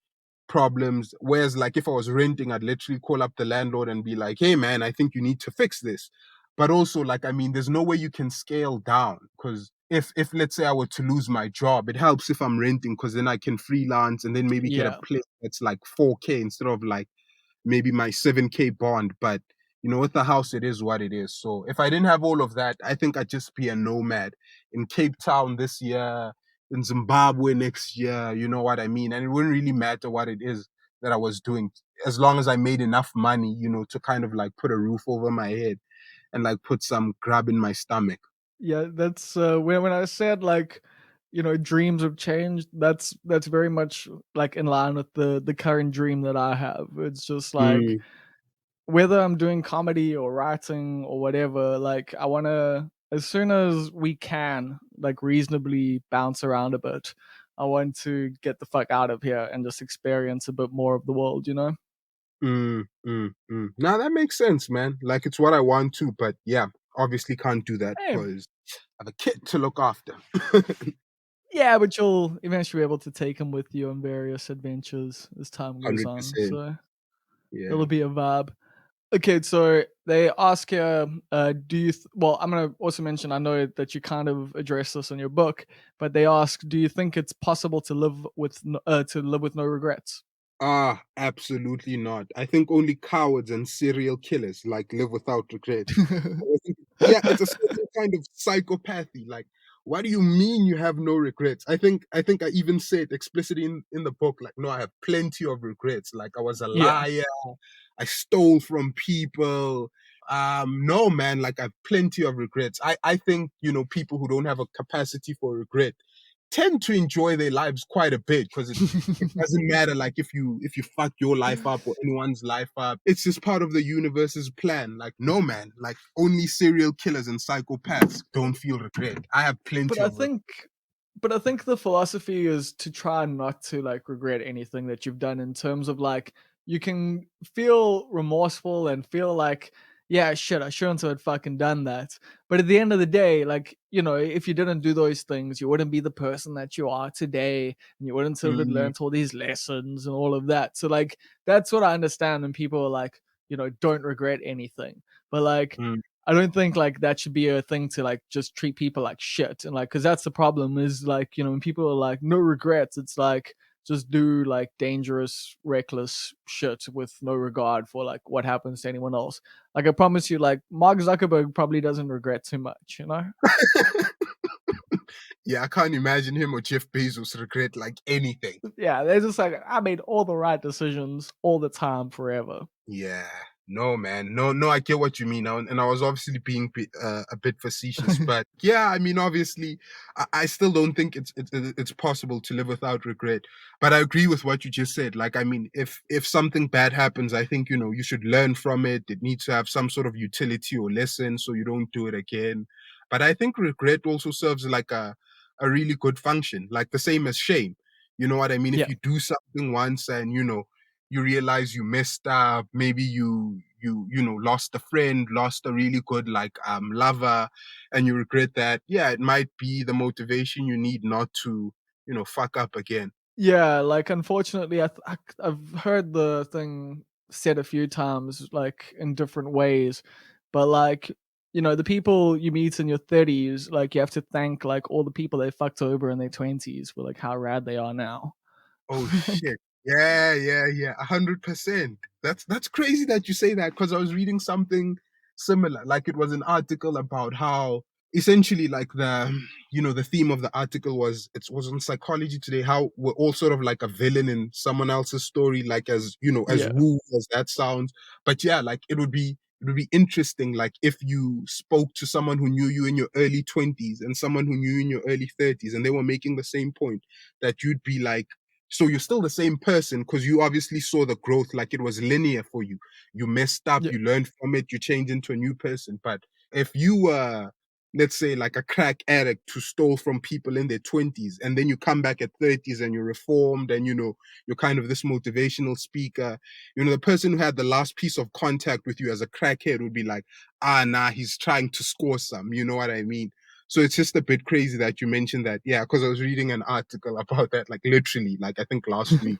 problems. Whereas like if I was renting, I'd literally call up the landlord and be like, hey man, I think you need to fix this. But also like, I mean, there's no way you can scale down because if let's say I were to lose my job, it helps if I'm renting because then I can freelance and then maybe get a yeah, place that's like 4K instead of like maybe my 7K bond. But with the house, it is what it is. So if I didn't have all of that, I think I'd just be a nomad in Cape Town this year, in Zimbabwe next year. You know what I mean? And it wouldn't really matter what it is that I was doing, as long as I made enough money, to kind of like put a roof over my head and like put some grub in my stomach. yeah. That's when I said like dreams have changed. That's very much like in line with the current dream that I have. It's just like Mm. whether I'm doing comedy or writing or whatever, like I want to as soon as we can, like, reasonably bounce around a bit, I want to get the fuck out of here and just experience a bit more of the world, you know? Now that makes sense, man. Like it's what I want to, but yeah, obviously can't do that Hey, because I have a kid to look after. yeah, but you'll eventually be able to take him with you on various adventures as time goes on, 100%. so Yeah. it'll be a vibe. Okay, so they ask here, do you? Well, I'm gonna also mention. I know that you kind of address this in your book, but they ask, do you think it's possible to live with no regrets? Absolutely not. I think only cowards and serial killers like live without regrets. I think, yeah, it's a certain kind of psychopathy. Like, what do you mean you have no regrets? I think I even said explicitly in the book, like, no, I have plenty of regrets. Like I was a Yeah, liar, I stole from people. No man, like I've plenty of regrets. I think, people who don't have a capacity for regret tend to enjoy their lives quite a bit because it doesn't matter like if you fuck your life up or anyone's life up. It's just part of the universe's plan. Like no man, like only serial killers and psychopaths don't feel regret. I have but plenty I of regret. think but I think the philosophy is to try not to like regret anything that you've done in terms of like you can feel remorseful and feel like, yeah, shit, I shouldn't have fucking done that. But at the end of the day, like, if you didn't do those things, you wouldn't be the person that you are today, and you wouldn't have Mm, learned all these lessons and all of that. So like that's what I understand when people are like, don't regret anything. But like mm. I don't think like that should be a thing to like just treat people like shit and like because that's the problem is like when people are like no regrets, it's like just do like dangerous, reckless shit with no regard for like what happens to anyone else. Like I promise you, like Mark Zuckerberg probably doesn't regret too much. Yeah, I can't imagine him or Jeff Bezos regret like anything. Yeah, they're just like I made all the right decisions all the time forever. Yeah. No, man. No, no, I get what you mean. And I was obviously being a bit facetious, but yeah, I mean, obviously, I still don't think it's possible to live without regret. But I agree with what you just said. Like, I mean, if something bad happens, I think you should learn from it. It needs to have some sort of utility or lesson, so you don't do it again. But I think regret also serves like a really good function, like the same as shame. You know what I mean? If Yeah. you do something once and you realize you messed up, maybe you lost a friend, lost a really good like lover, and you regret that. Yeah, it might be the motivation you need not to fuck up again. Yeah, like unfortunately, I've heard the thing said a few times, like in different ways, but like the people you meet in your 30s, like you have to thank like all the people they fucked over in their 20s for like how rad they are now. Oh shit. Yeah, 100%. That's crazy that you say that because I was reading something similar. Like it was an article about how essentially like the theme of the article was on Psychology Today, how we're all sort of like a villain in someone else's story, like as Yeah, woo as that sounds. But yeah, like it would be interesting like if you spoke to someone who knew you in your early 20s and someone who knew you in your early 30s and they were making the same point that you'd be like, so you're still the same person because you obviously saw the growth, like it was linear for you. You messed up, yeah. you learned from it, you changed into a new person. But if you were, let's say, like a crack addict who stole from people in their 20s, and then you come back at 30s and you're reformed and you're kind of this motivational speaker, the person who had the last piece of contact with you as a crackhead would be like, nah, he's trying to score some, you know what I mean? So it's just a bit crazy that you mentioned that. Yeah, because I was reading an article about that, like literally, like I think last week.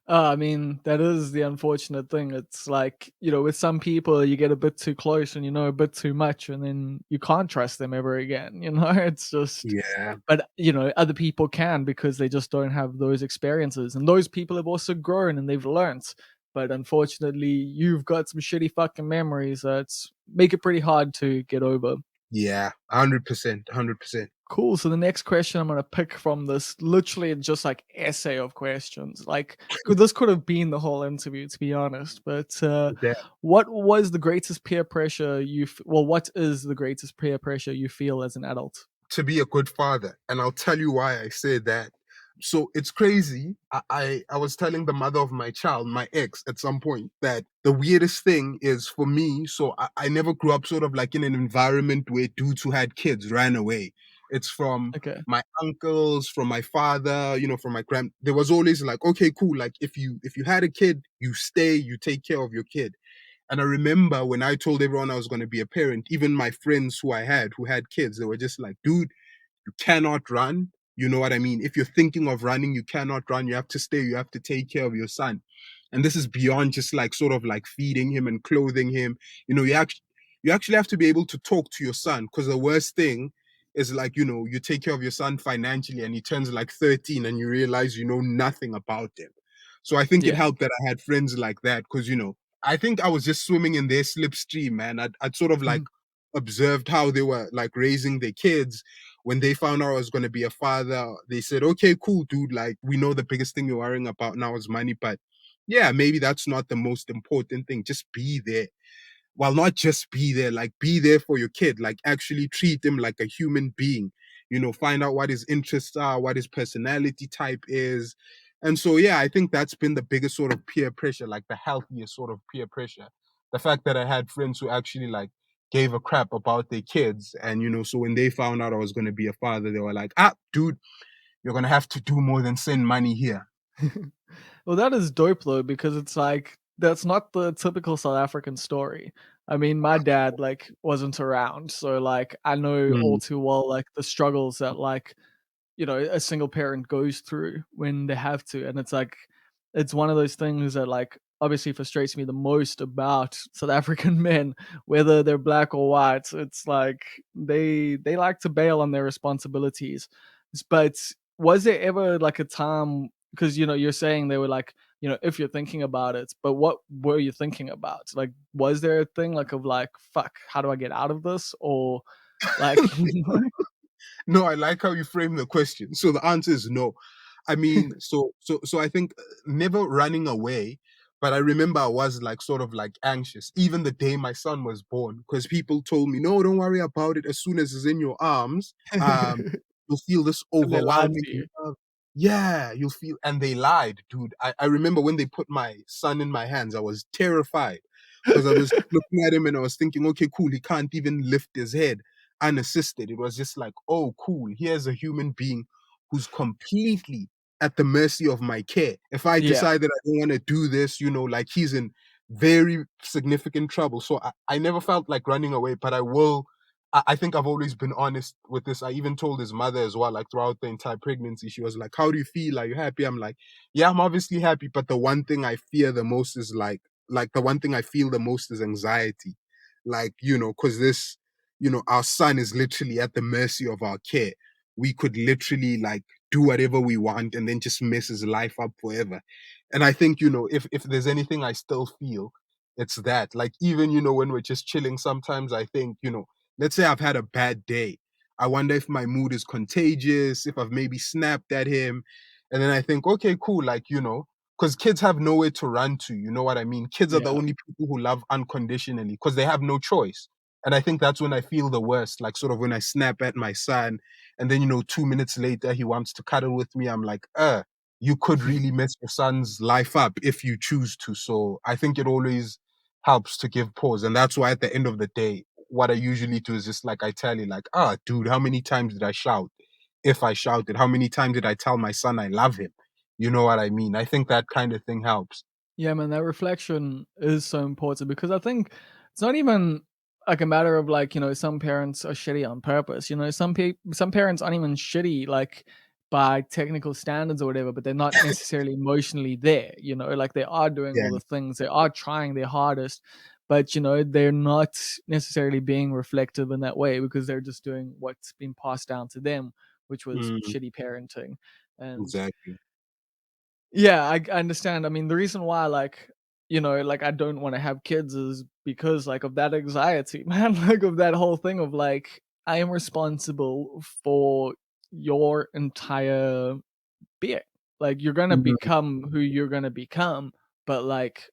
I mean, that is the unfortunate thing. It's like, with some people, you get a bit too close and you know a bit too much, and then you can't trust them ever again. It's just, Yeah. but, other people can because they just don't have those experiences. And those people have also grown and they've learnt. But unfortunately, you've got some shitty fucking memories that make it pretty hard to get over. Yeah. 100%. 100%. Cool. So the next question I'm gonna pick from this, literally just like essay of questions. Like this could have been the whole interview, to be honest. But Yeah. what was the greatest peer pressure well, what is the greatest peer pressure you feel as an adult? To be a good father. And I'll tell you why I say that. so it's crazy. I was telling the mother of my child, my ex, at some point, that the weirdest thing is for me. So I never grew up sort of like in an environment where dudes who had kids ran away. It's from Okay. my uncles, from my father, from my grand. There was always like, okay, cool. Like if you had a kid, you stay, you take care of your kid. And I remember when I told everyone I was going to be a parent, even my friends who I had who had kids, they were just like, dude, you cannot run. You know what I mean? If you're thinking of running, you cannot run. You have to stay. You have to take care of your son. And this is beyond just like sort of like feeding him and clothing him. You actually have to be able to talk to your son, because the worst thing is like, you take care of your son financially and he turns like 13 and you realize you know nothing about him. So I think it Yeah. helped that I had friends like that, because I think I was just swimming in their slipstream, man. I'd sort of like observed how they were like raising their kids. When they found out I was going to be a father, they said, okay, cool, dude. Like, we know the biggest thing you're worrying about now is money, but yeah, maybe that's not the most important thing. Just be there. Well, not just be there, like be there for your kid, like actually treat him like a human being, find out what his interests are, what his personality type is. And so, yeah, I think that's been the biggest sort of peer pressure, like the healthiest sort of peer pressure. The fact that I had friends who actually like gave a crap about their kids. And, so when they found out I was going to be a father, they were like, dude, you're going to have to do more than send money here. Well, that is dope though, because it's like that's not the typical South African story. I mean, my dad like wasn't around, so like I know all Mm, too well like the struggles that like a single parent goes through when they have to, and it's like it's one of those things that like obviously frustrates me the most about South African men, whether they're black or white. It's like they like to bail on their responsibilities. But was there ever like a time, because you're saying they were like, if you're thinking about it, but what were you thinking about? Like, was there a thing like of like, fuck, how do I get out of this? Or like, No, I like how you frame the question. So the answer is no. I mean, so I think never running away, but I remember I was like sort of like anxious even the day my son was born, because people told me, no, don't worry about it. As soon as it's in your arms, you'll feel this and they lied overwhelming to you. love. Yeah, you'll feel, and they lied, dude. I remember when they put my son in my hands, I was terrified, because I was looking at him and I was thinking, okay, cool, he can't even lift his head unassisted. It was just like, oh, cool, here's a human being who's completely at the mercy of my care. If I Yeah. decide that I don't want to do this, like he's in very significant trouble. So I never felt like running away, but I will. I think I've always been honest with this. I even told his mother as well, like throughout the entire pregnancy, she was like, how do you feel? Are you happy? I'm like, yeah, I'm obviously happy. But the one thing I fear the most is like the one thing I feel the most is anxiety. Like, because this, our son is literally at the mercy of our care. We could literally like do whatever we want and then just mess his life up forever. And I think, if there's anything I still feel, it's that. Like, even, when we're just chilling, sometimes I think, let's say I've had a bad day. I wonder if my mood is contagious, if I've maybe snapped at him. And then I think, okay, cool. Like, because kids have nowhere to run to. You know what I mean? Kids are the Yeah. only people who love unconditionally because they have no choice. And I think that's when I feel the worst, like sort of when I snap at my son, and then 2 minutes later he wants to cuddle with me. I'm like, you could really mess your son's life up if you choose to. So I think it always helps to give pause. And that's why at the end of the day, what I usually do is just like I tell you, like, dude, how many times did I shout? If I shouted, how many times did I tell my son I love him? You know what I mean? I think that kind of thing helps. Yeah, man, that reflection is so important because I think it's not even like a matter of like, some parents are shitty on purpose. Some parents aren't even shitty like by technical standards or whatever, but they're not necessarily emotionally there, like they are doing Yeah. all the things, they are trying their hardest, but they're not necessarily being reflective in that way because they're just doing what's been passed down to them, which was Mm, shitty parenting. And exactly. yeah, I understand. I mean, the reason why, like, like I don't want to have kids is because, like, of that anxiety, man. Like, of that whole thing of like, I am responsible for your entire being. Like, you're gonna Mm, become who you're gonna become, but like,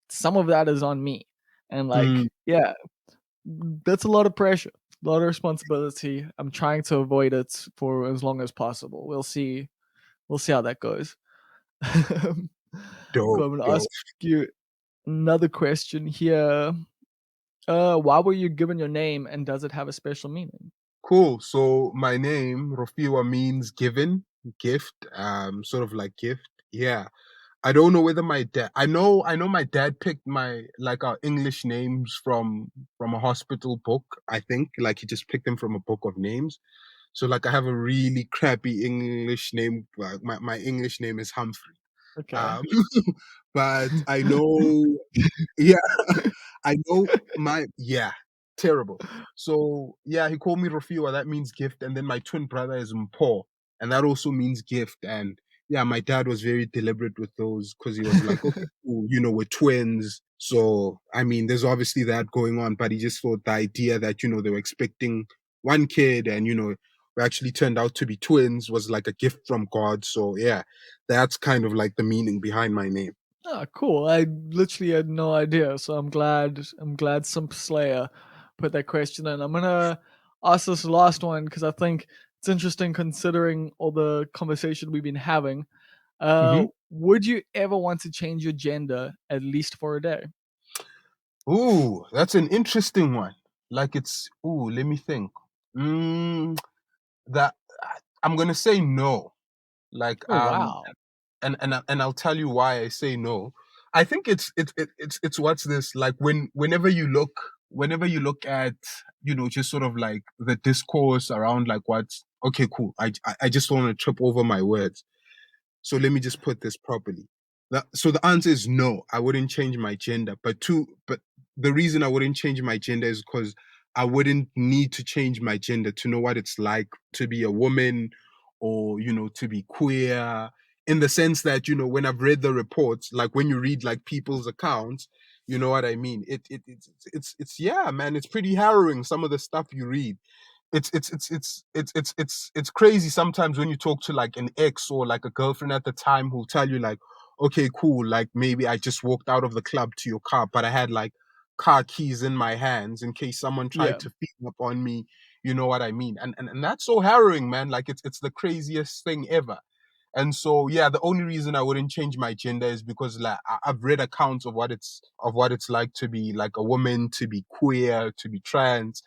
some of that is on me. And mm. like, yeah, that's a lot of pressure, a lot of responsibility. I'm trying to avoid it for as long as possible. We'll see we'll see how that goes. Dope, Cool, I'm gonna dope. ask you another question here. Why were you given your name, and does it have a special meaning? Cool. So my name, Rofhiwa, means given, gift, sort of like gift. Yeah. I don't know whether my dad. I know my dad picked my like our English names from a hospital book. I think like he just picked them from a book of names. So like I have a really crappy English name. My English name is Humphrey. Okay. Um, but I know, yeah, I know terrible. So yeah, he called me Rofhiwa. That means gift, and then my twin brother is Mpo, and that also means gift. And yeah, my dad was very deliberate with those because he was like, okay, cool, we're twins. So I mean, there's obviously that going on, but he just thought the idea that they were expecting one kid, and we actually turned out to be twins was like a gift from God. So yeah, that's kind of like the meaning behind my name. Ah, cool. I literally had no idea, so I'm glad some Slayer put that question in. I'm gonna ask this last one because I think it's interesting considering all the conversation we've been having. Hmm. Would you ever want to change your gender at least for a day? Ooh, that's an interesting one. Like let me think. Mm, that I'm gonna say no. Like Oh wow. and I'll tell you why I say no. I think it's what's this like whenever you look at just sort of like the discourse around like what's okay, cool. I just want to trip over my words. So let me just put this properly. So the answer is no, I wouldn't change my gender. But the reason I wouldn't change my gender is because I wouldn't need to change my gender to know what it's like to be a woman or, to be queer. In the sense that, when I've read the reports, like when you read like people's accounts, you know what I mean? It's yeah, man, it's pretty harrowing, some of the stuff you read. It's crazy sometimes when you talk to like an ex or like a girlfriend at the time who'll tell you like, okay, cool, like maybe I just walked out of the club to your car, but I had like car keys in my hands in case someone tried Yeah. to beat up on me. You know what I mean? And that's so harrowing, man. Like it's the craziest thing ever. And so yeah, the only reason I wouldn't change my gender is because like I've read accounts of what it's like to be like a woman, to be queer, to be trans,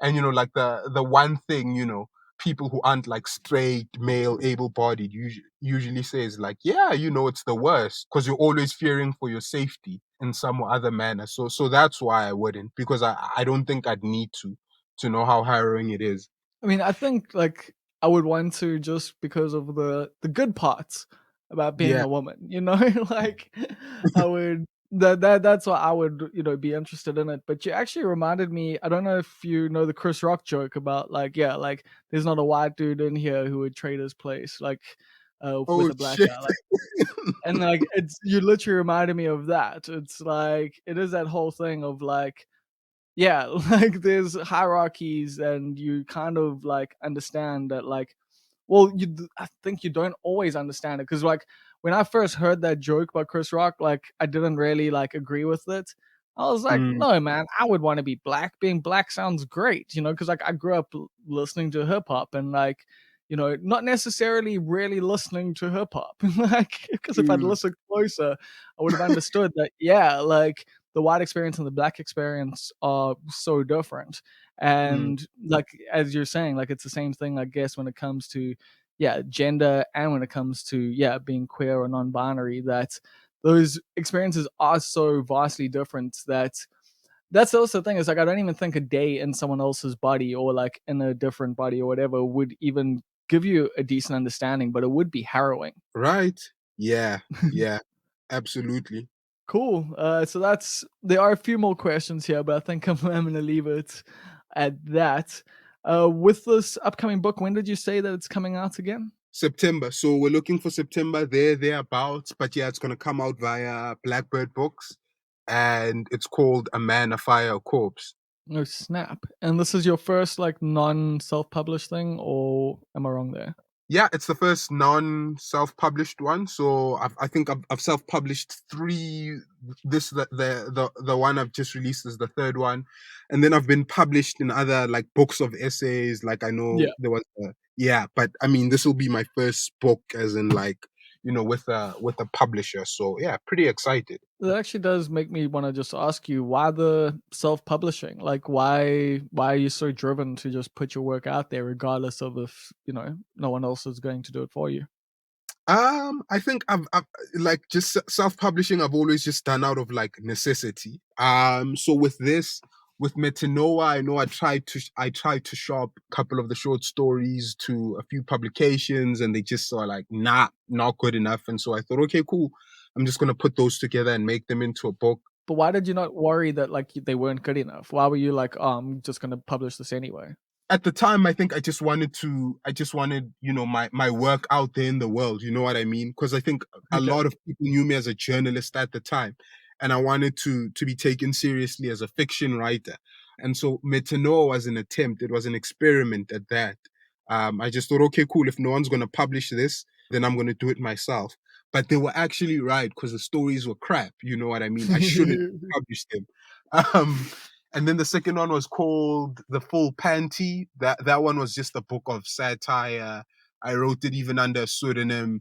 and like the one thing people who aren't like straight male able-bodied usually say is like, yeah, it's the worst because you're always fearing for your safety in some or other manner. So that's why I wouldn't, because I don't think I'd need to know how harrowing it is. I mean, I think like I would want to just because of the good parts about being Yeah. a woman, like I would that's why I would, be interested in it. But you actually reminded me, I don't know if you know the Chris Rock joke about like, yeah, like there's not a white dude in here who would trade his place, like with Oh a black shit. guy. Like and like it's you literally reminded me of that. It's like it is that whole thing of like yeah, like there's hierarchies and you kind of like understand that like well I think you don't always understand it because like when I first heard that joke about Chris Rock, like I didn't really like agree with it. I was like, Mm, no man, I would want to be black. Being black sounds great, because like I grew up listening to hip hop and like not necessarily really listening to hip hop like because if I'd mm, listened closer I would have understood that yeah, like the white experience and the black experience are so different. mm. And like as you're saying, like it's the same thing, I guess, when it comes to yeah, gender and when it comes to yeah, being queer or non-binary, that those experiences are so vastly different that that's also the thing is like I don't even think a day in someone else's body or like in a different body or whatever would even give you a decent understanding, but it would be harrowing. Right. Yeah. Yeah. Absolutely. Cool. So that's there are a few more questions here, but I think I'm gonna leave it at that. With this upcoming book, when did you say that it's coming out again? September. So we're looking for September thereabouts. But yeah, it's gonna come out via Blackbird Books, and it's called A Man, a Fire, a Corpse. No snap. And this is your first like non self-published thing, or am I wrong there? Yeah, it's the first non-self-published one. So I think I've self-published three. This the one I've just released is the third one, and then I've been published in other like books of essays. Like I know Yeah. there was yeah, but I mean, this will be my first book, as in like, with a publisher. So yeah, pretty excited. That actually does make me want to just ask you, why the self-publishing? Like, why are you so driven to just put your work out there, regardless of if no one else is going to do it for you? I think I've like just self-publishing. I've always just done out of like necessity. So with this, with Metanoa, I know I tried to shop a couple of the short stories to a few publications, and they just saw like, nah, not good enough. And so I thought, okay, cool. I'm just gonna put those together and make them into a book. But why did you not worry that like they weren't good enough? Why were you like, oh, I'm just gonna publish this anyway? At the time, I think I just wanted my work out there in the world, you know what I mean? Because I think a Okay. lot of people knew me as a journalist at the time, and I wanted to be taken seriously as a fiction writer. And so Metanoa was an attempt, it was an experiment at that. I just thought, okay, cool, if no one's going to publish this, then I'm going to do it myself. But they were actually right, because the stories were crap, you know what I mean? I shouldn't publish them. um and then the second one was called The Full Panty. That one was just a book of satire. I wrote it even under a pseudonym.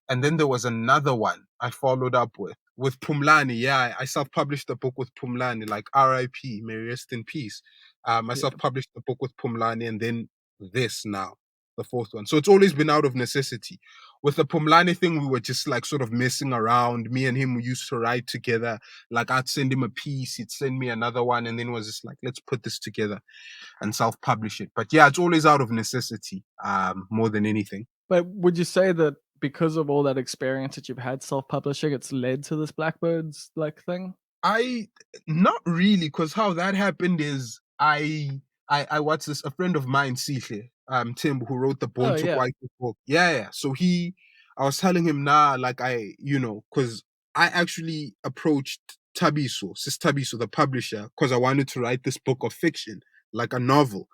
And then there was another one I followed up with Pumlani. Yeah, I self-published a book with Pumlani, like R.I.P. May rest in peace. I Yeah. self-published the book with Pumlani, and then this now, the fourth one. So it's always been out of necessity. With the Pumlani thing, we were just like sort of messing around. Me and him, we used to write together. Like I'd send him a piece, he'd send me another one, and then it was just like, let's put this together and self-publish it. But yeah, it's always out of necessity, more than anything. But would you say that because of all that experience that you've had self-publishing, it's led to this Blackbirds like thing? I Not really, because how that happened is I what's this, a friend of mine, Sihle, Tim, who wrote the Oh Born to yeah. Quiet book. Yeah, yeah. So I was telling him, nah, like because I actually approached Sis Tabiso, the publisher, because I wanted to write this book of fiction, like a novel.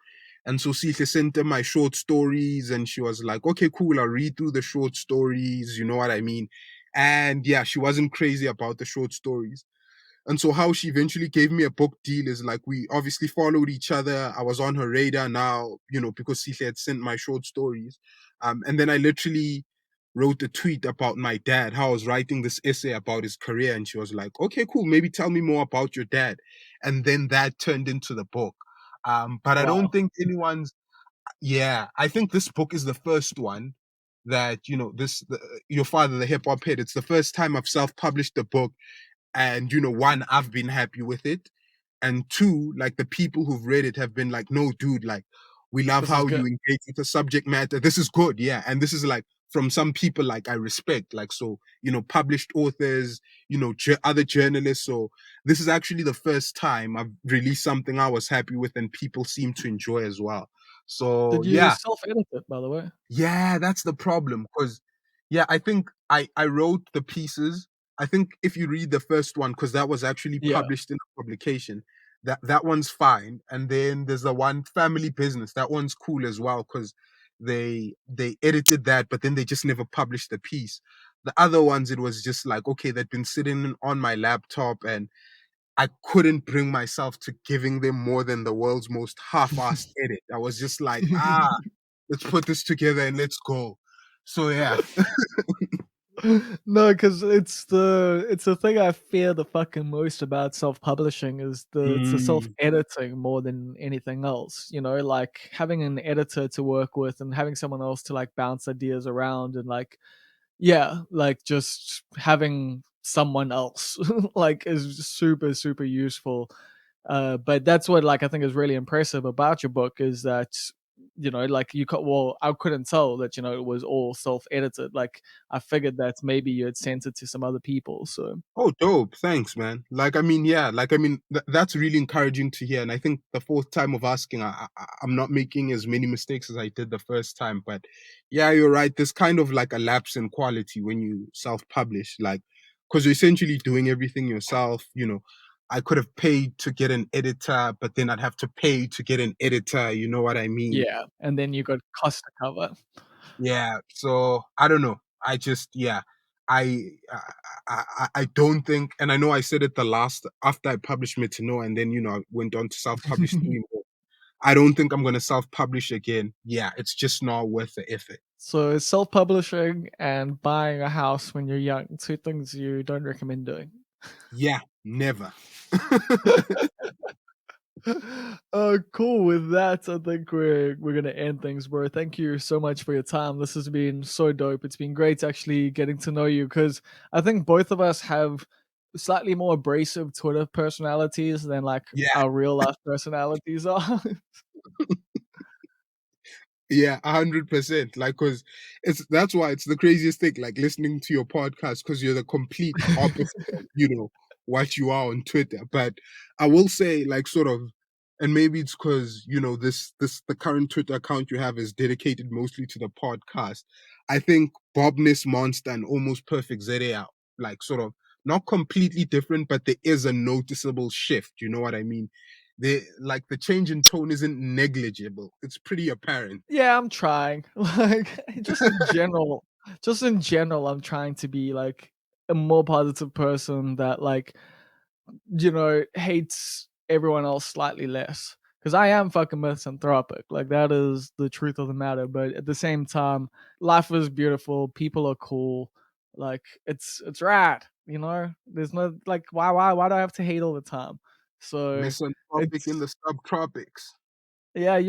And so Sihle sent her my short stories, and she was like, okay, cool, I'll read through the short stories, you know what I mean? And yeah, she wasn't crazy about the short stories. And so how she eventually gave me a book deal is like, we obviously followed each other. I was on her radar now, because she had sent my short stories. And then I literally wrote a tweet about my dad, how I was writing this essay about his career. And she was like, okay, cool, maybe tell me more about your dad. And then that turned into the book. But I don't Wow. think yeah, I think this book is the first one that, your father, the hip hop head, it's the first time I've self published a book, and one, I've been happy with it, and two, like, the people who've read it have been like, no dude, like, we love This is how you good. engage with the subject matter, this is good. Yeah, and this is like from some people like I respect, like, so, published authors, other journalists. So this is actually the first time I've released something I was happy with and people seem to enjoy as well. So Did you yeah. self-edit it, by the way? Yeah, that's the problem. Because yeah, I think I wrote the pieces. I think if you read the first one, because that was actually Yeah. published in a publication, that one's fine. And then there's the one, Family Business. That one's cool as well, because they edited that, but then they just never published the piece. The other ones, it was just like, okay, they'd been sitting on my laptop, and I couldn't bring myself to giving them more than the world's most half-assed edit. I was just like, let's put this together and let's go. So yeah. No, because it's the thing I fear the fucking most about self-publishing is it's the Mm. self-editing more than anything else. Like having an editor to work with and having someone else to like bounce ideas around and like, yeah, like just having someone else like is super, super useful. But that's what like I think is really impressive about your book is that like well, I couldn't tell that it was all self-edited. Like I figured that maybe you had sent it to some other people. So Oh, dope. Thanks, man. Like, I mean, yeah, like, I mean, that's really encouraging to hear. And I think the fourth time of asking, I'm not making as many mistakes as I did the first time. But yeah, you're right. There's kind of like a lapse in quality when you self publish, like, because you're essentially doing everything yourself. I could have paid to get an editor, but then I'd have to pay to get an editor. You know what I mean? yeah, and then you got cost to cover. Yeah, so I don't know. I just yeah, I don't think, and I know I said it the last after I published Metano, and then I went on to self-publish three more. I don't think I'm gonna self-publish again. Yeah, it's just not worth the effort. So self-publishing and buying a house when you're young, two things you don't recommend doing. Yeah, never. Cool. With that, I think we're gonna end things, bro. Thank you so much for your time. This has been so dope. It's been great actually getting to know you because I think both of us have slightly more abrasive Twitter personalities than like Yeah. our real life personalities are. Yeah, 100%. Like, cause that's why it's the craziest thing. Like listening to your podcast, cause you're the complete opposite of what you are on Twitter. But I will say, like, sort of, and maybe it's cause this the current Twitter account you have is dedicated mostly to the podcast. I think Bobness Monster and Almost Perfect ZA are like sort of not completely different, but there is a noticeable shift. You know what I mean? The change in tone isn't negligible. It's pretty apparent. Yeah, I'm trying. Like just in general, I'm trying to be like a more positive person that like hates everyone else slightly less. Because I am fucking misanthropic. Like that is the truth of the matter. But at the same time, life is beautiful. People are cool. Like it's rad. There's no like why do I have to hate all the time? So Misanthropic in it's the subtropics. yeah,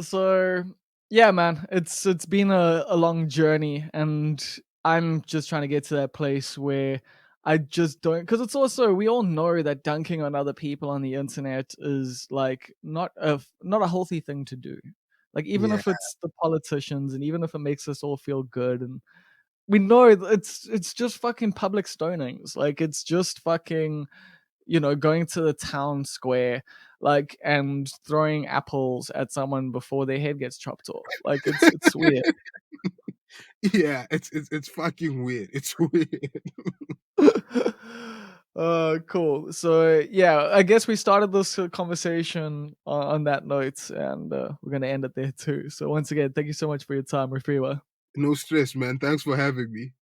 So yeah, man, it's been a long journey, and I'm just trying to get to that place where I just don't, because it's also, we all know that dunking on other people on the internet is like not a healthy thing to do. Like even Yeah. if it's the politicians and even if it makes us all feel good, and we know that it's just fucking public stonings. Like it's just fucking going to the town square, like, and throwing apples at someone before their head gets chopped off. Like it's weird. Yeah, it's fucking weird. It's weird. Cool. So yeah, I guess we started this conversation on that note, and we're gonna end it there too. So once again, thank you so much for your time, Rofhiwa. No stress, man. Thanks for having me.